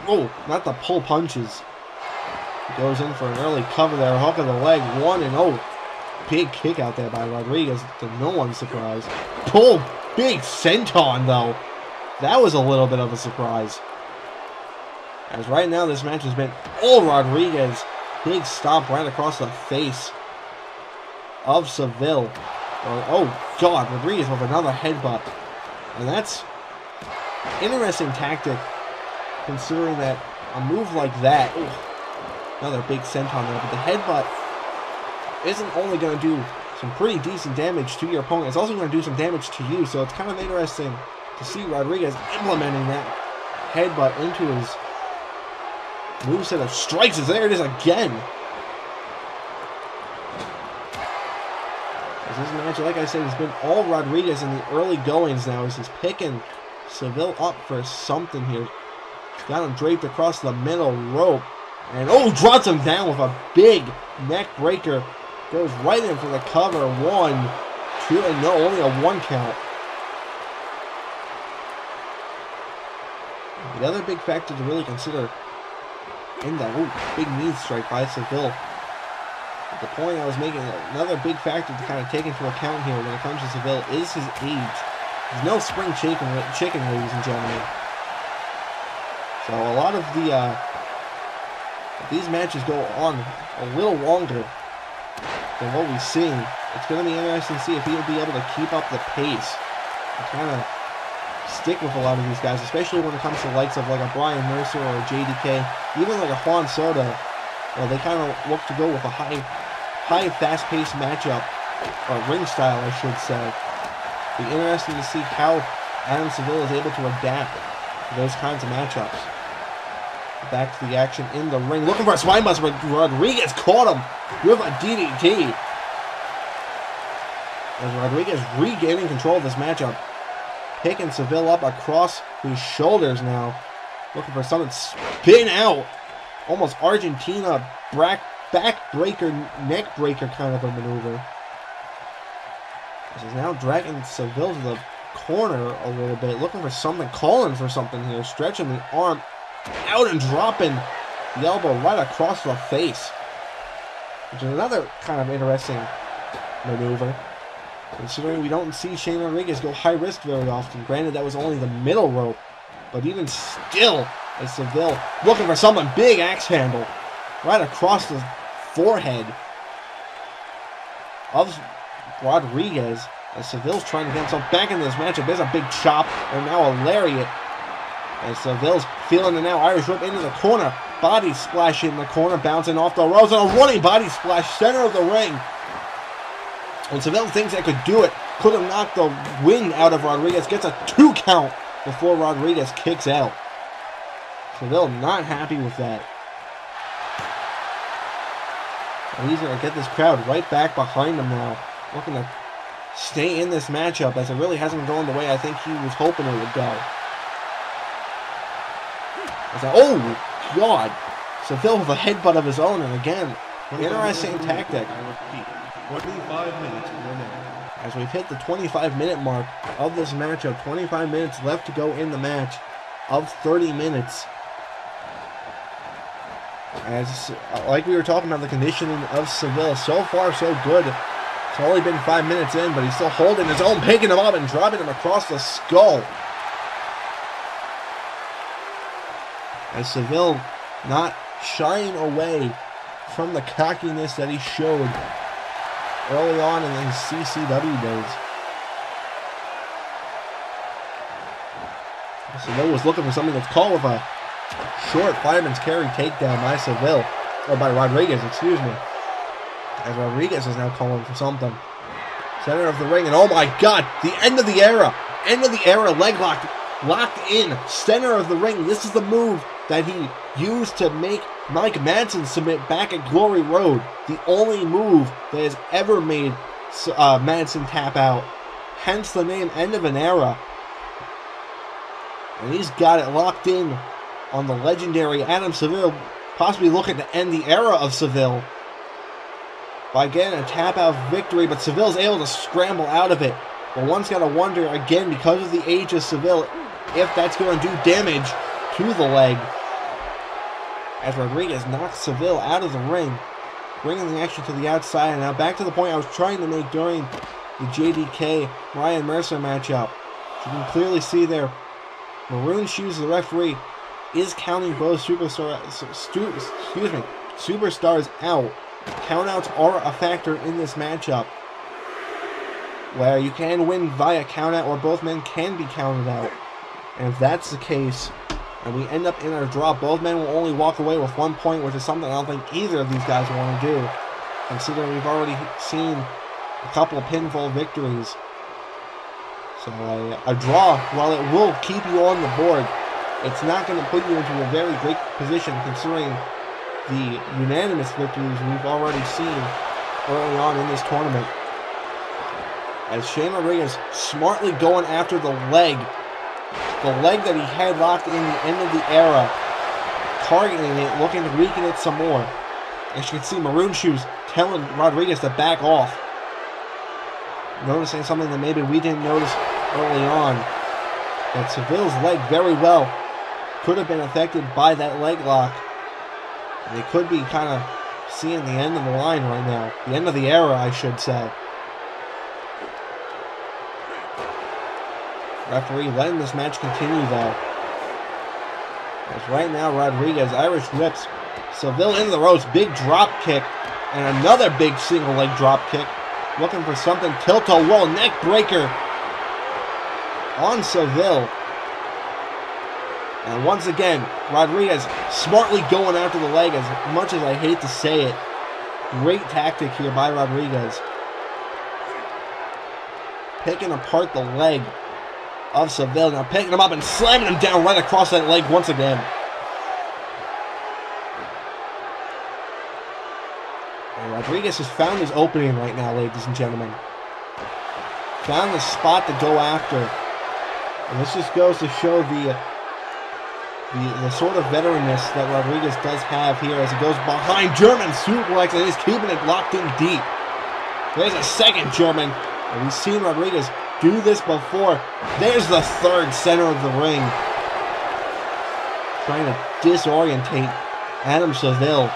pull punches. He goes in for an early cover there, hook of the leg, 1-0. Big kick out there by Rodriguez, to no one's surprise. Pull, big senton though. That was a little bit of a surprise. As right now this match has been all Rodriguez. Big stomp right across the face of Seville. Oh God, Rodriguez with another headbutt. And that's interesting tactic, considering that a move like that, another big senton there, but the headbutt isn't only going to do some pretty decent damage to your opponent, it's also going to do some damage to you, so it's kind of interesting to see Rodriguez implementing that headbutt into his moveset of strikes. As there it is again. This match, like I said, has been all Rodriguez in the early goings now as he's picking Seville up for something here. He's got him draped across the middle rope. And drops him down with a big neck breaker. Goes right in for the cover. 1, 2, and no, only a 1 count. The other big factor to really consider in that big knee strike by Seville. The point I was making, another big factor to kind of take into account here when it comes to Seville is his age. He's no spring chicken, ladies and gentlemen. So a lot of the if these matches go on a little longer than what we've seen, it's going to be interesting to see if he'll be able to keep up the pace and kind of stick with a lot of these guys, especially when it comes to the likes of like a Brian Mercer or a JDK, even like a Juan Soto. Well, they kind of look to go with a high, fast-paced matchup, or ring style, I should say. Be interesting to see how Adam Seville is able to adapt to those kinds of matchups. Back to the action in the ring, looking for a spinebuster, but Rodriguez caught him with a DDT. As Rodriguez regaining control of this matchup, picking Seville up across his shoulders now, looking for something spin out. Almost Argentina backbreaker, neck breaker kind of a maneuver. This is now dragging Seville to the corner a little bit, looking for something, calling for something here, stretching the arm out and dropping the elbow right across the face. Which is another kind of interesting maneuver, considering we don't see Shane Rodriguez go high risk very often. Granted, that was only the middle rope, but even still, as Seville looking for something, big axe handle right across the forehead of Rodriguez. As Seville's trying to get himself back into this matchup, there's a big chop and now a lariat. As Seville's feeling it now, Irish whip into the corner, body splash in the corner, bouncing off the ropes, and a running body splash center of the ring. And Seville thinks that could do it, could have knocked the wind out of Rodriguez, gets a 2 count before Rodriguez kicks out. Seville not happy with that. And he's going to get this crowd right back behind him now, looking to stay in this matchup as it really hasn't gone the way I think he was hoping it would go. Oh, God. Seville with a headbutt of his own, and again, interesting tactic. I repeat, 25 minutes remaining. As we've hit the 25-minute mark of this matchup, 25 minutes left to go in the match of 30 minutes. As, like we were talking about the conditioning of Seville, so far so good. It's only been 5 minutes in, but he's still holding his own, picking him up and dropping him across the skull. As Seville not shying away from the cockiness that he showed early on in his CCW days. Seville was looking for something that's called with a short fireman's carry takedown by Seville, or by Rodriguez, excuse me. As Rodriguez is now calling for something. Center of the ring, and oh my God, the end of the era. End of the era, leg lock, locked in, center of the ring. This is the move that he used to make Mike Madsen submit back at Glory Road. The only move that has ever made Madsen tap out. Hence the name End of an Era. And he's got it locked in on the legendary Adam Seville, possibly looking to end the era of Seville by getting a tap-out victory, but Seville's able to scramble out of it. But one's got to wonder, again, because of the age of Seville, if that's going to do damage to the leg. As Rodriguez knocks Seville out of the ring, bringing the action to the outside. And now back to the point I was trying to make during the JDK Ryan Mercer matchup. You can clearly see there, maroon shoes, the referee, is counting both superstars out. Countouts are a factor in this matchup, where you can win via countout or both men can be counted out. And if that's the case, and we end up in a draw, both men will only walk away with 1 point, which is something I don't think either of these guys want to do, considering we've already seen a couple of pinfall victories. So a draw, while it will keep you on the board, it's not going to put you into a very great position considering the unanimous victories we've already seen early on in this tournament. As Shane Rodriguez smartly going after the leg that he had locked in the end of the era, targeting it, looking to weaken it some more. As you can see, Maroon Shoes telling Rodriguez to back off. Noticing something that maybe we didn't notice early on, that Seville's leg very well could have been affected by that leg lock. And they could be kind of seeing the end of the line right now. The end of the era, I should say. Referee letting this match continue though. As right now, Rodriguez, Irish whips Seville into the ropes. Big drop kick. And another big single leg drop kick. Looking for something. Tilt-a-whirl neck breaker on Seville. And once again, Rodriguez smartly going after the leg, as much as I hate to say it. Great tactic here by Rodriguez. Picking apart the leg of Seville. Now picking him up and slamming him down right across that leg once again. And Rodriguez has found his opening right now, ladies and gentlemen. Found the spot to go after. And this just goes to show the sort of veteranness that Rodriguez does have here as he goes behind. German suplex and he's keeping it locked in deep. There's a second German. And we've seen Rodriguez do this before. There's the third, center of the ring. Trying to disorientate Adam Seville.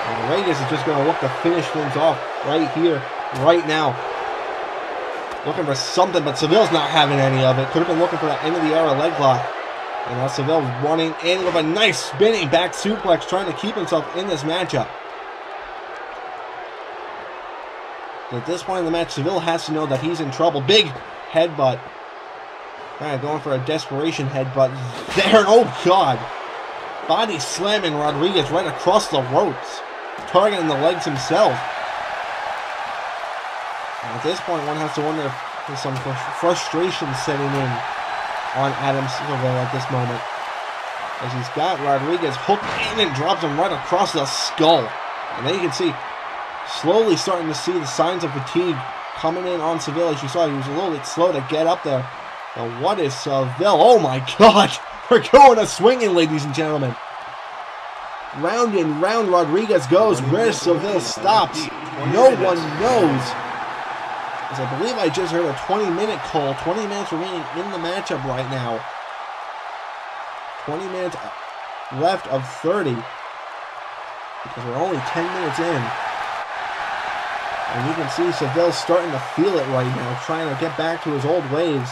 And Rodriguez is just going to look to finish things off right here, right now. Looking for something, but Seville's not having any of it. Could have been looking for that end of the era leg lock. And now Seville running in with a nice spinning back suplex, trying to keep himself in this matchup. At this point in the match, Seville has to know that he's in trouble. Big headbutt. Alright, going for a desperation headbutt. There, oh god. Body slamming Rodriguez right across the ropes. Targeting the legs himself. And at this point, one has to wonder if there's some frustration setting in on Adam Seville at this moment. As he's got Rodriguez hooked in and drops him right across the skull. And then you can see, slowly starting to see the signs of fatigue coming in on Seville. As you saw, he was a little bit slow to get up there. But what is Seville? Oh my god! We're going a swinging, ladies and gentlemen. Round and round Rodriguez goes. Where Seville stops, no one knows. As I believe I just heard a 20-minute call. 20 minutes remaining in the matchup right now. 20 minutes left of 30. Because we're only 10 minutes in. And you can see Seville's starting to feel it right now. Trying to get back to his old ways.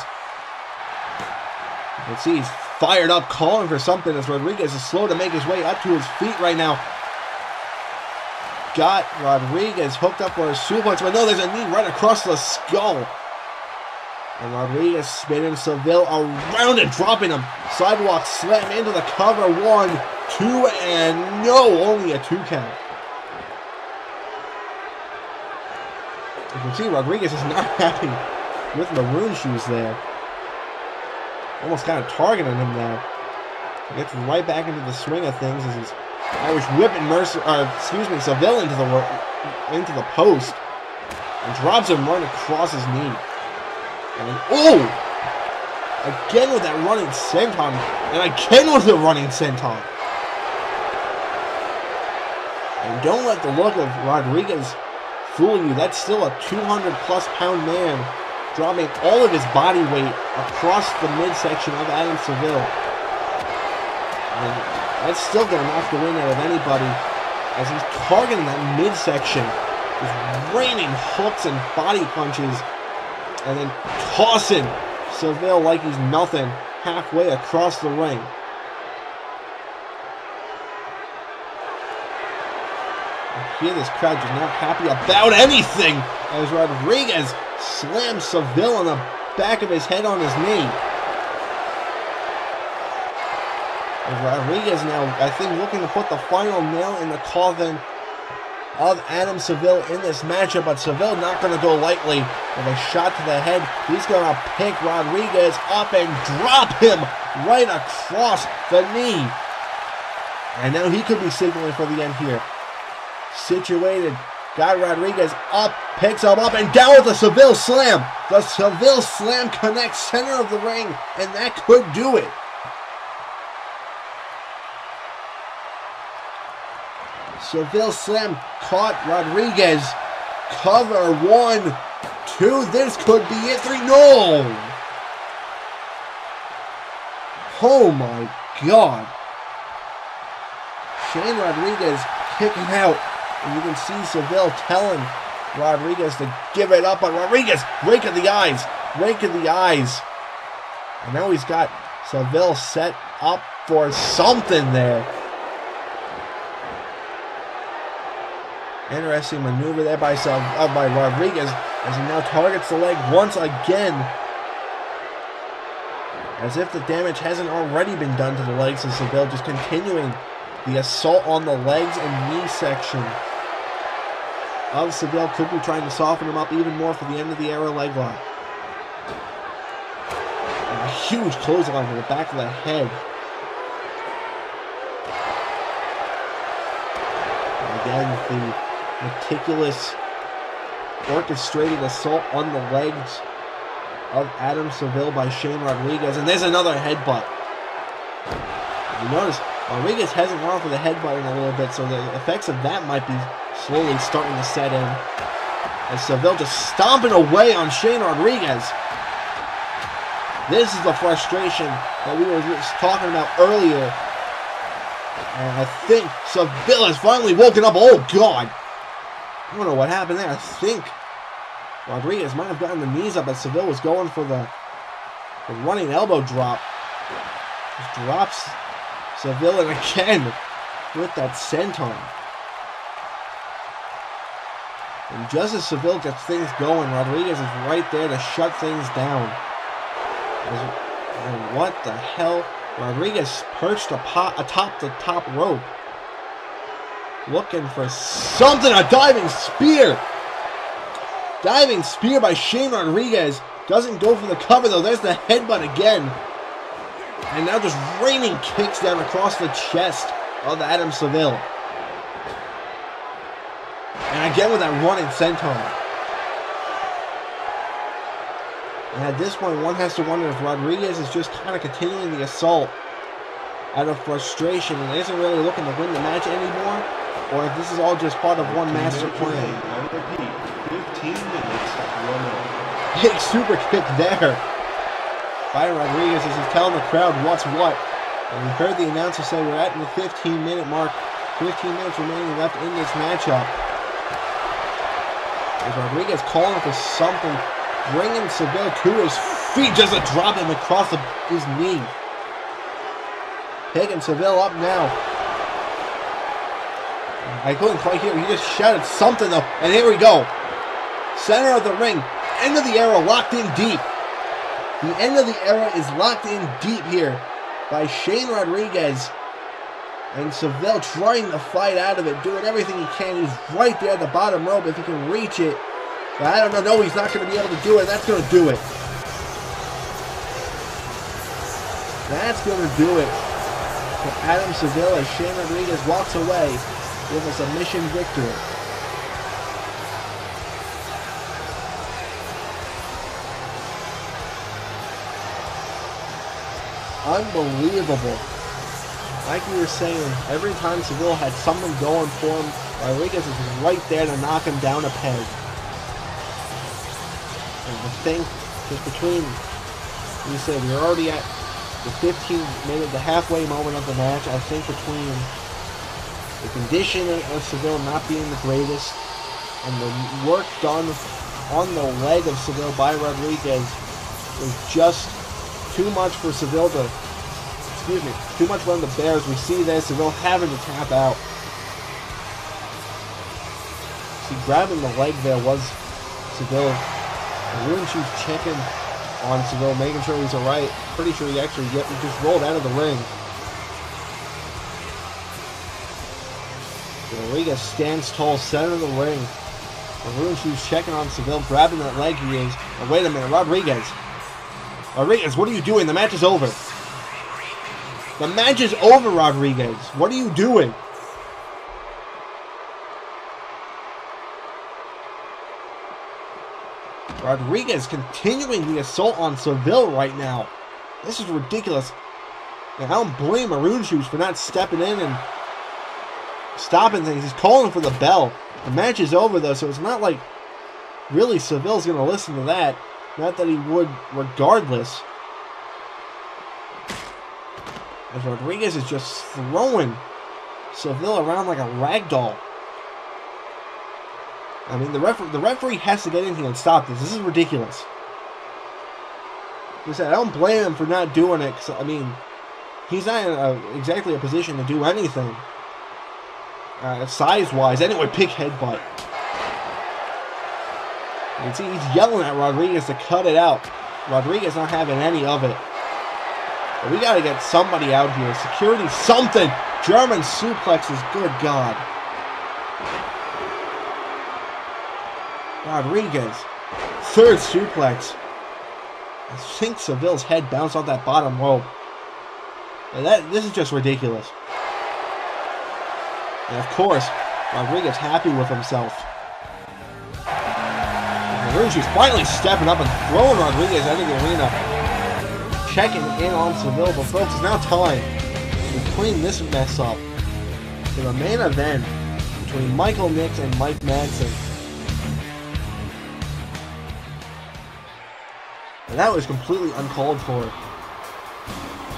You can see he's fired up, calling for something as Rodriguez is slow to make his way up to his feet right now. Got Rodriguez hooked up for a suplex, but no, there's a knee right across the skull. And Rodriguez spinning Seville around and dropping him. Sidewalk slam into the cover. 1, 2, and no, only a 2 count. You can see Rodriguez is not happy with Maroon Shoes there. Almost kind of targeting him there. He gets right back into the swing of things as he's Irish whipping Seville into the post and drops him right across his knee. And then, oh! Again with that running senton, and again with the running senton. And don't let the look of Rodriguez fool you. That's still a 200-plus pound man dropping all of his body weight across the midsection of Adam Seville. And that's still going to knock the wind out of anybody as he's targeting that midsection. Just raining hooks and body punches. And then tossing Seville like he's nothing. halfway across the ring. Here, this crowd is not happy about anything as Rodriguez slams Seville on the back of his head on his knee. As Rodriguez now, I think, looking to put the final nail in the coffin of Adam Seville in this matchup, but Seville not going to go lightly with a shot to the head. He's going to pick Rodriguez up and drop him right across the knee. And now he could be signaling for the end here. Situated, got Rodriguez up, picks him up, and down with the Seville Slam. The Seville Slam connects center of the ring, and that could do it. Seville Slam caught Rodriguez. Cover, 1, 2, this could be it, 3, no! Oh my God. Shane Rodriguez kicking out. And you can see Seville telling Rodriguez to give it up, but Rodriguez, rake of the eyes, rake of the eyes. And now he's got Seville set up for something there. Interesting maneuver there by Rodriguez as he now targets the leg once again. As if the damage hasn't already been done to the legs of Seville, just continuing the assault on the legs and knee section of Seville. Could be trying to soften him up even more for the end of the era leg lock. And a huge clothesline to the back of the head. And again, the meticulous, orchestrated assault on the legs of Adam Seville by Shane Rodriguez. And there's another headbutt. You notice Rodriguez hasn't gone for the headbutt in a little bit, so the effects of that might be slowly starting to set in. As Seville just stomping away on Shane Rodriguez. This is the frustration that we were just talking about earlier. And I think Seville has finally woken up. Oh, God. I don't know what happened there. I think Rodriguez might have gotten the knees up, but Seville was going for the running elbow drop. Just drops Seville in again with that senton. And just as Seville gets things going, Rodriguez is right there to shut things down. And what the hell? Rodriguez perched atop the top rope. Looking for something. A diving spear. Diving spear by Shane Rodriguez. Doesn't go for the cover though. There's the headbutt again. And now just raining kicks down across the chest of Adam Seville. And again with that running senton. And at this point, one has to wonder if Rodriguez is just kind of continuing the assault out of frustration and isn't really looking to win the match anymore, or if this is all just part of one master plan. I repeat, 15 minutes remaining. Big super kick there by Rodriguez as he's telling the crowd what's what. And we heard the announcer say we're at the 15-minute mark. 15 minutes remaining left in this matchup. As Rodriguez calling for something, bringing Seville to his feet just to drop him across his knee. Picking Seville up now. I couldn't quite hear. He just shouted something though. And here we go. Center of the ring. End of the era locked in deep. The end of the era is locked in deep here by Shane Rodriguez. And Seville trying to fight out of it, doing everything he can. He's right there at the bottom rope if he can reach it. But I don't know. No, he's not going to be able to do it. That's going to do it. That's going to do it for Adam Seville as Shane Rodriguez walks away with a submission victory. Unbelievable. Like we were saying, every time Seville had something going for him, Rodriguez is right there to knock him down a peg. And I think just between, you said we're already at the 15-minute, the halfway moment of the match. I think between the condition of Seville not being the greatest and the work done on the leg of Seville by Rodriguez was just too much for Seville to, too much for the Bears. We see this, Seville having to tap out. See, grabbing the leg there was Seville. Ruinchu's checking on Seville, making sure he's alright. Pretty sure he actually just rolled out of the ring. Rodriguez stands tall, center of the ring. Ruinchu's checking on Seville, grabbing that leg he is. Oh, wait a minute, Rodriguez. Rodriguez, what are you doing? The match is over. The match is over, Rodriguez. What are you doing? Rodriguez continuing the assault on Seville right now. This is ridiculous. And I don't blame Maroon Shoes for not stepping in and stopping things. He's calling for the bell. The match is over, though, so it's not like really Seville's going to listen to that. Not that he would regardless. As Rodriguez is just throwing Seville around like a rag doll. I mean, the referee has to get in here and stop this. This is ridiculous. Like I said, I don't blame him for not doing it. Cause, I mean, he's not in exactly a position to do anything. Size-wise. Anyway, big headbutt. You can see he's yelling at Rodriguez to cut it out. Rodriguez not having any of it. But we got to get somebody out here. Security, something. German suplexes. Good God. Rodriguez. Third suplex. I think Seville's head bounced off that bottom rope. This is just ridiculous. And of course, Rodriguez happy with himself. Ruinchu's finally stepping up and throwing Rodriguez out of the arena. Checking in on Seville, but folks, it's now time to clean this mess up. To the main event between Michael Nix and Mike Madsen. And that was completely uncalled for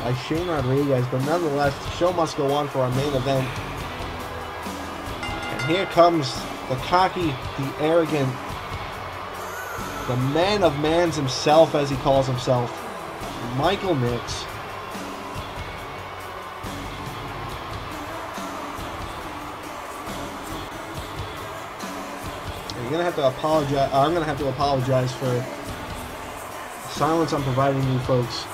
by Shane Rodriguez, but nonetheless, the show must go on for our main event. And here comes the cocky, the arrogant, the man of mans himself, as he calls himself, Michael Nix. You're gonna have to apologize. I'm gonna have to apologize for the silence I'm providing you folks.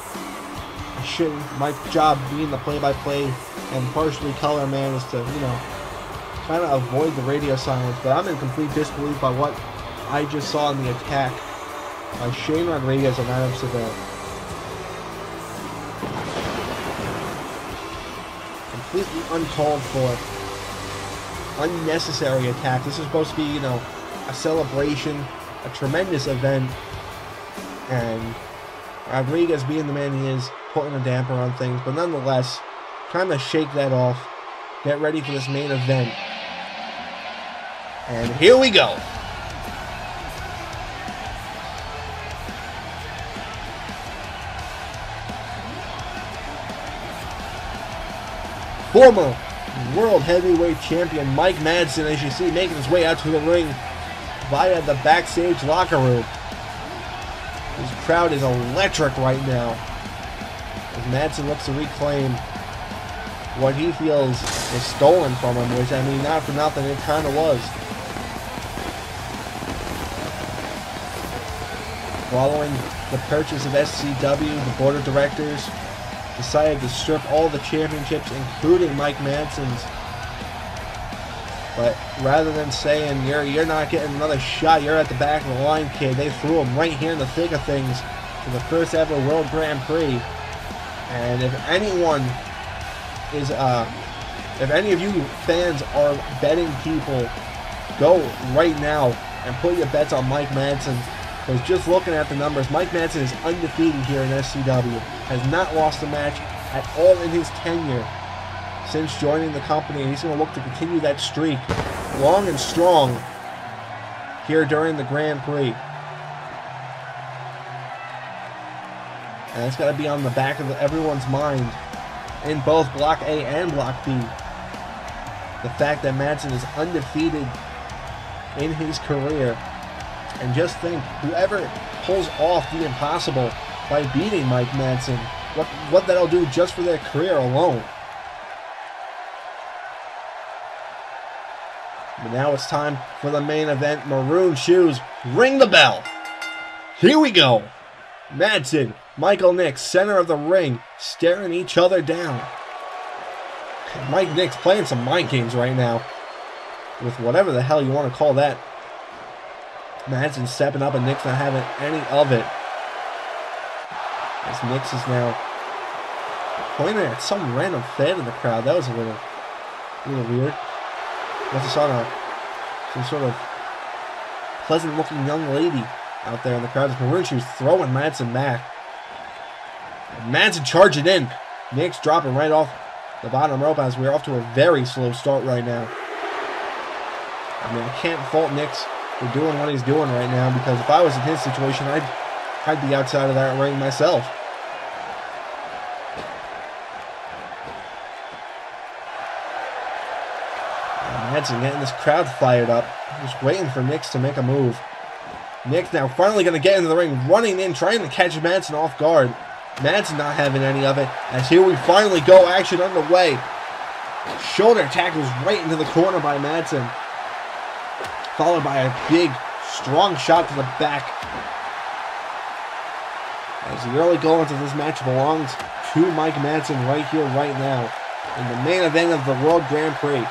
I shouldn't. My job being the play-by-play and partially color man is to, you know, kind of avoid the radio silence. But I'm in complete disbelief by what I just saw in the attack by Shane Rodriguez and Adam Seville. Completely uncalled for, unnecessary attack. This is supposed to be, you know, a celebration, a tremendous event, and Rodriguez, being the man he is, putting a damper on things. But nonetheless, time to shake that off, get ready for this main event, and here we go. Former World Heavyweight Champion Mike Madsen, as you see, making his way out to the ring via the backstage locker room. His crowd is electric right now as Madsen looks to reclaim what he feels is stolen from him, which, I mean, not for nothing, it kind of was. Following the purchase of SCW, the board of directors decided to strip all the championships, including Mike Madsen's. But rather than saying, you're not getting another shot, you're at the back of the line, kid, they threw him right here in the thick of things for the first ever World Grand Prix. And if anyone is, if any of you fans are betting people, go right now and put your bets on Mike Madsen. Because just looking at the numbers, Mike Madsen is undefeated here in SCW. Has not lost a match at all in his tenure since joining the company. And he's going to look to continue that streak long and strong here during the Grand Prix. And it's got to be on the back of everyone's mind in both Block A and Block B. The fact that Madsen is undefeated in his career. And just think, whoever pulls off the impossible by beating Mike Madsen. What that'll do just for their career alone. But now it's time for the main event. Maroon shoes, ring the bell. Here we go. Madsen, Michael Nix, center of the ring, staring each other down. Mike Nix playing some mind games right now, with whatever the hell you want to call that. Madsen stepping up and Nix not having any of it. As Nix is now pointing at some random fan in the crowd. That was a little weird. What's this on some sort of pleasant looking young lady out there in the crowd. As Maroon Shoes throwing Madsen back. Madsen charging in. Nix dropping right off the bottom rope as we're off to a very slow start right now. I mean, I can't fault Nix for doing what he's doing right now, because if I was in his situation, I'd be outside of that ring myself. Madsen getting this crowd fired up. Just waiting for Nix to make a move. Nix now finally going to get into the ring, running in, trying to catch Madsen off guard. Madsen not having any of it, as here we finally go, action underway. Shoulder tackles right into the corner by Madsen, followed by a big, strong shot to the back. As the early going to this match belongs to Mike Madsen right here, right now, in the main event of the World Grand Prix.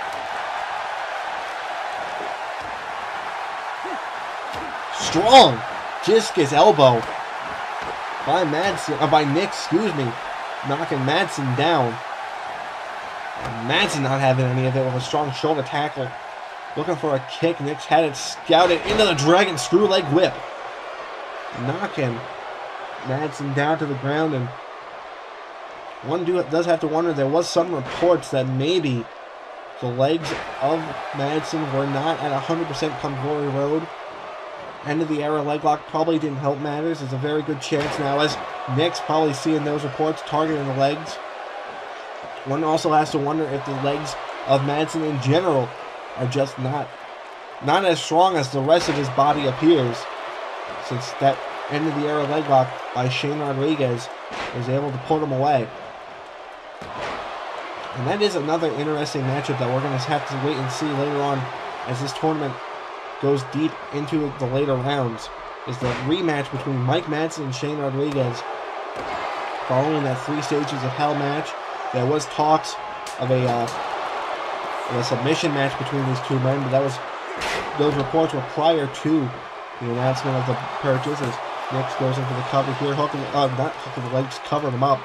Strong discus elbow by Nix, excuse me, knocking Madsen down. And Madsen not having any of it with a strong shoulder tackle. Looking for a kick. Nix had it scouted into the dragon screw leg whip. Knocking Madsen down to the ground. And one does have to wonder, there was some reports that maybe the legs of Madsen were not at 100% come Glory Road. End of the era leg lock probably didn't help matters. There's a very good chance now, as Nix probably seeing those reports targeting the legs. One also has to wonder if the legs of Madsen in general are just not as strong as the rest of his body appears, since that end of the era leg lock by Shane Rodriguez was able to put him away. And that is another interesting matchup that we're going to have to wait and see later on as this tournament goes deep into the later rounds, is the rematch between Mike Madsen and Shane Rodriguez. Following that 3 stages of hell match, there was talks of a submission match between these two men, but those reports were prior to the announcement of the purchase, as Nix goes into the cover here, not hooking the legs, covering him up.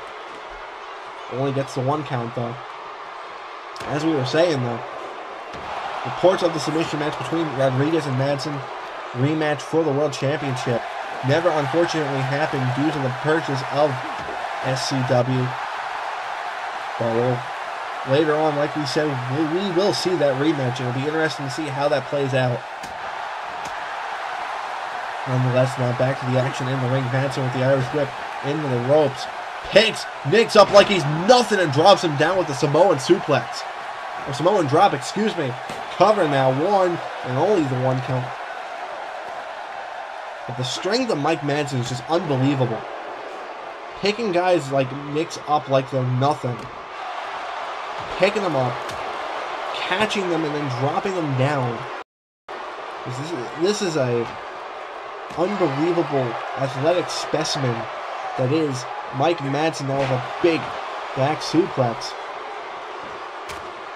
Only gets the 1 count though. As we were saying though, reports of the submission match between Rodriguez and Madsen, rematch for the World Championship, never unfortunately happened due to the purchase of SCW. But later on, like we said, we will see that rematch. It'll be interesting to see how that plays out. Nonetheless, now back to the action in the ring. Madsen with the Irish whip into the ropes. Picks Nix up like he's nothing and drops him down with the Samoan suplex. Or Samoan drop, excuse me. Cover now, 1 and only the 1 count. But the strength of Mike Madsen is just unbelievable. Picking guys like Nix up like they're nothing. Picking them up, catching them, and then dropping them down. This is a unbelievable athletic specimen that is Mike Madsen now with a big back suplex.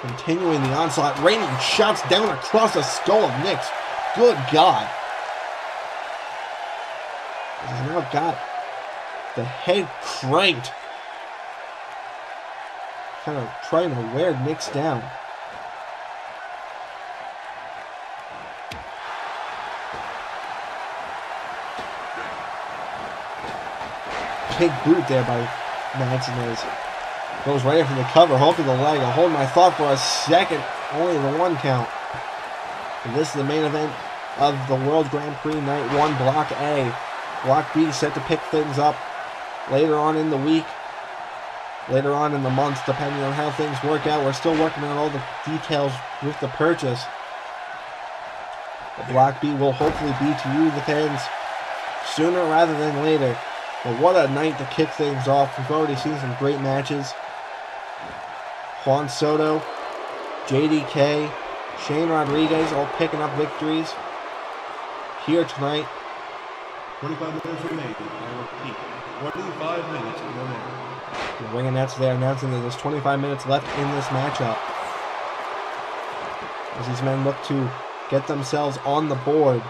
Continuing the onslaught, raining shots down across the skull of Nix. Good God. He's now got the head cranked. Kind of trying to wear Nix down. Big boot there by Madsen. Goes right in for the cover, hooking the leg. I'll hold my thought for a second. Only the 1 count. And this is the main event of the World Grand Prix Night 1, Block A. Block B set to pick things up later on in the week, later on in the month, depending on how things work out. We're still working on all the details with the purchase. But Block B will hopefully be to you, the fans, sooner rather than later. But what a night to kick things off. We've already seen some great matches. Juan Soto, JDK, Shane Rodriguez all picking up victories here tonight. 25 minutes remaining. I repeat, 25 minutes remaining. The ring announcer there announcing that there's 25 minutes left in this matchup. As these men look to get themselves on the board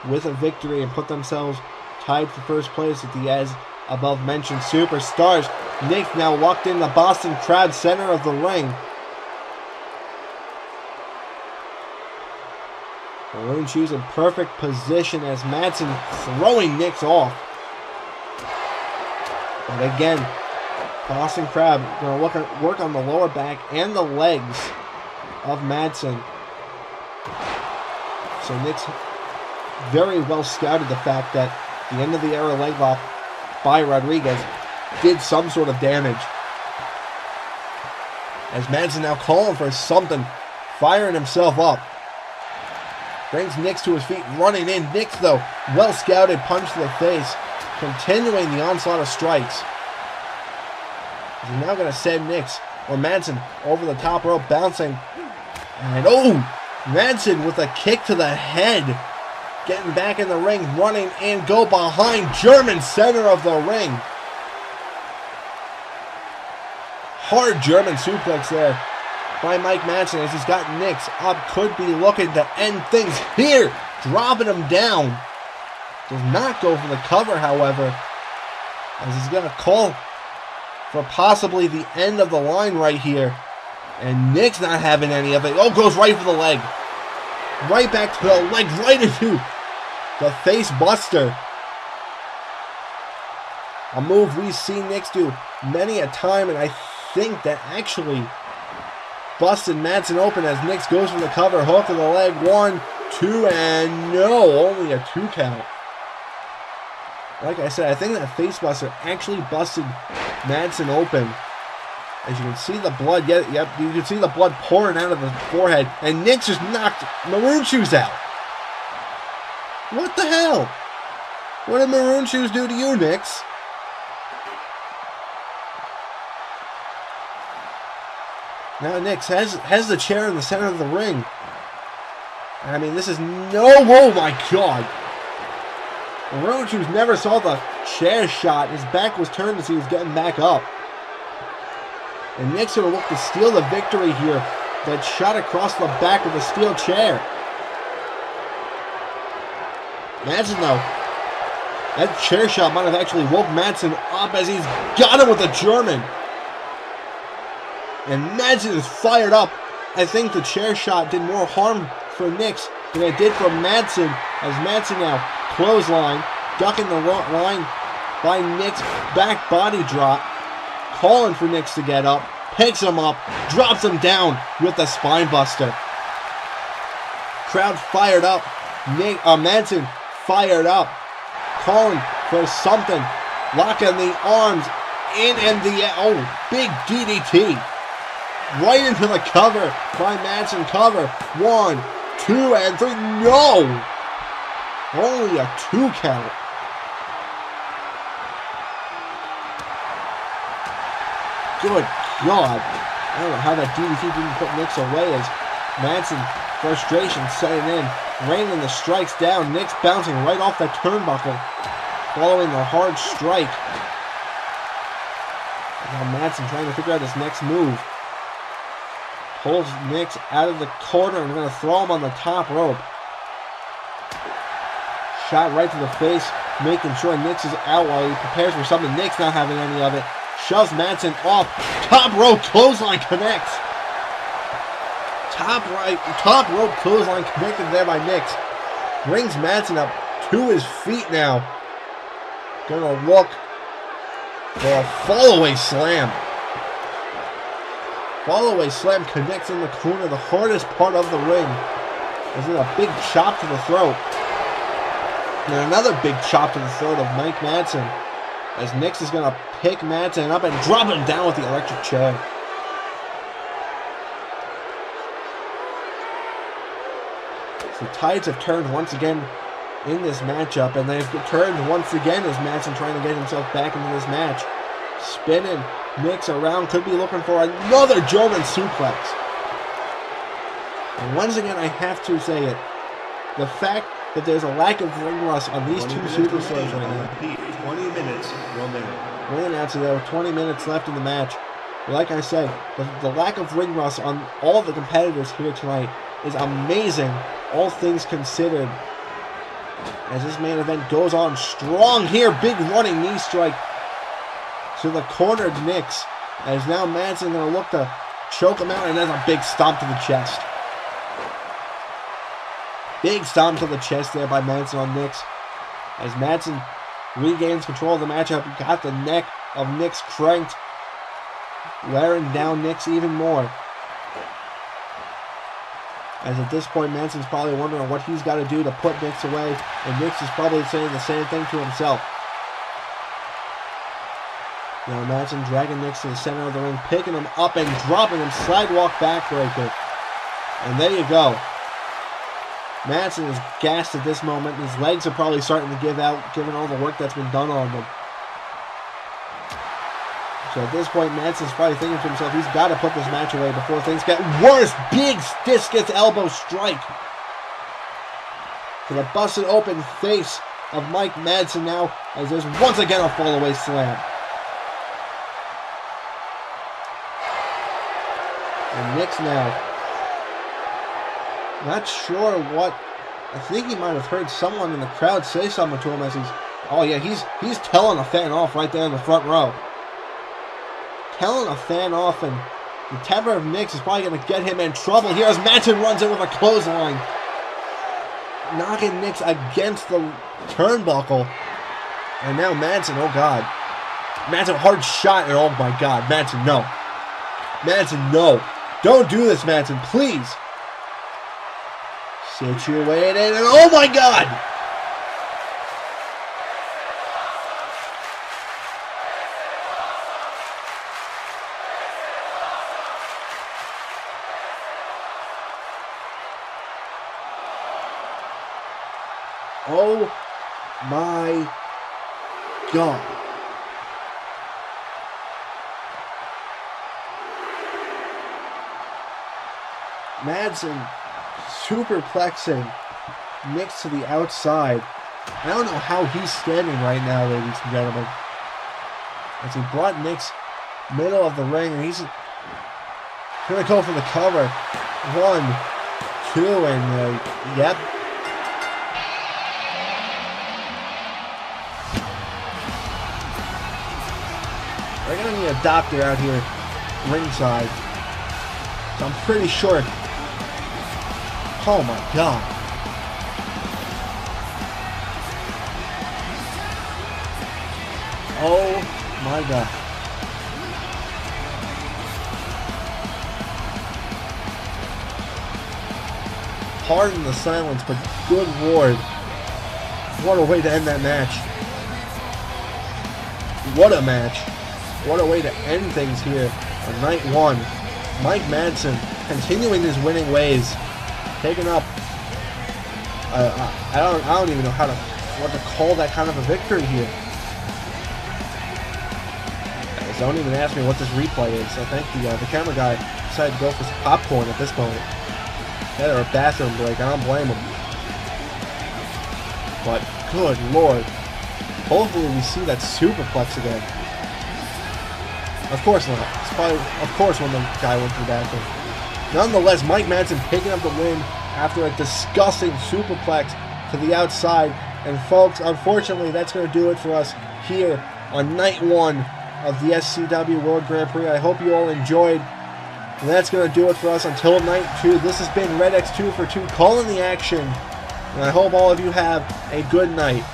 with a victory and put themselves tied for first place at the as above mentioned superstars. Nick now locked in the Boston Crab, center of the ring. Maroon Shoes in perfect position as Madsen throwing Nick's off. But again, Boston Crab going to work on the lower back and the legs of Madsen. So Nick's very well scouted the fact that the end of the arrow leg lock by Rodriguez did some sort of damage. As Madsen now calling for something, firing himself up. Brings Nix to his feet, running in. Nix, though, well scouted punch to the face, continuing the onslaught of strikes. He's now going to send Nix, or Madsen, over the top rope, bouncing. And oh! Madsen with a kick to the head. Getting back in the ring, running in, go behind. German center of the ring. Hard German suplex there by Mike Madsen as he's got Nix up. Could be looking to end things here. Dropping him down. Does not go for the cover, however, as he's going to call for possibly the end of the line right here. And Nick's not having any of it. Oh, goes right for the leg. Right back to the leg, right into the face buster. A move we've seen Nick do many a time, and I think that actually busted Madsen open as Nick goes for the cover. Hook to the leg. 1, 2, and no, only a 2 count. Like I said, I think that face buster actually busted Madsen open. As you can see the blood, yep, you can see the blood pouring out of his forehead, and Nick just knocked Maroon Shoes out. What the hell? What did Maroon Shoes do to you, Nix? Now Nix has the chair in the center of the ring. I mean, this is no, oh my God. Maroon Shoes never saw the chair shot. His back was turned as he was getting back up. And Nick's going to look to steal the victory here. That shot across the back of the steel chair. Madsen, though, that chair shot might have actually woke Madsen up as he's got him with a German. And Madsen is fired up. I think the chair shot did more harm for Nix than it did for Madsen. As Madsen now clothesline, ducking the line by Nix. Back body drop. Calling for Nix to get up, picks him up, drops him down with the spine buster. Crowd fired up. Madsen fired up, calling for something. Locking the arms in and the big DDT right into the cover by Madsen. Cover 1, 2, and 3. No, only a 2 count. Good God. I don't know how that DDT didn't put Nix away as Madsen, frustration setting in, raining the strikes down. Nix bouncing right off that turnbuckle, following the hard strike. Now Madsen trying to figure out his next move. Pulls Nix out of the corner and going to throw him on the top rope. Shot right to the face, making sure Nix is out while he prepares for something. Nix not having any of it. Shoves Madsen off. Top rope clothesline connects. Top rope clothesline connected there by Nix. Brings Madsen up to his feet now. Gonna look for a fall-away slam. Fall-away slam connects in the corner, the hardest part of the ring. Is it a big chop to the throat? And another big chop to the throat of Mike Madsen. As Nix is going to pick Madsen up and drop him down with the electric chair. So tides have turned once again in this matchup, and they've returned once again as Madsen trying to get himself back into this match. Spinning Nix around, could be looking for another German suplex. And once again, I have to say it, the fact that there's a lack of ring rust on these two superstars right now. 20 minutes remaining. Ring announcer, there were 20 minutes left in the match. Like I said, the lack of ring rust on all the competitors here tonight is amazing, all things considered. As this main event goes on strong here, big running knee strike to the cornered Nix. As now Madsen going to look to choke him out, and there's a big stomp to the chest. Big stomp to the chest there by Madsen on Nix. As Madsen regains control of the matchup, got the neck of Nix cranked, wearing down Nix even more. As at this point, Madsen's probably wondering what he's got to do to put Nix away, and Nix is probably saying the same thing to himself. Now Madsen dragging Nix to the center of the ring, picking him up and dropping him, sidewalk backbreaker. And there you go. Madsen is gassed at this moment. His legs are probably starting to give out, given all the work that's been done on them. So at this point, Madsen's probably thinking to himself, he's got to put this match away before things get worse. Big discus elbow strike to the busted open face of Mike Madsen now, as there's once again a fall-away slam. And Nix now, not sure what, I think he might have heard someone in the crowd say something to him as he's, oh yeah, he's telling a fan off right there in the front row. Telling a fan off, and the temper of Nix is probably going to get him in trouble here as Madsen runs in with a clothesline, knocking Nix against the turnbuckle. And now Madsen, oh god. Madsen, hard shot, and oh my god, Madsen, no. Madsen, no. Don't do this, Madsen, please. Situated, and oh my god! Oh my god. Madsen superplexing Nix to the outside. I don't know how he's standing right now, ladies and gentlemen. As he brought Nix middle of the ring, and he's going to go for the cover. 1, 2, and yep. We're going to need a doctor out here ringside. So I'm pretty sure. Oh my god. Oh my god. Pardon the silence, but good lord. What a way to end that match. What a match. What a way to end things here on night 1. Mike Madsen continuing his winning ways. Taking up, I don't even know what to call that kind of a victory here. Guys, don't even ask me what this replay is. I think the camera guy decided to go for some popcorn at this moment. Yeah, or a bathroom break. I don't blame him. But good lord, hopefully we see that superplex again. Of course not. It's probably, of course, when the guy went to the bathroom. Nonetheless, Mike Madsen picking up the win after a disgusting superplex to the outside. And folks, unfortunately, that's going to do it for us here on night 1 of the SCW World Grand Prix. I hope you all enjoyed. And that's going to do it for us until night 2. This has been Red X2 for 2 calling the action. And I hope all of you have a good night.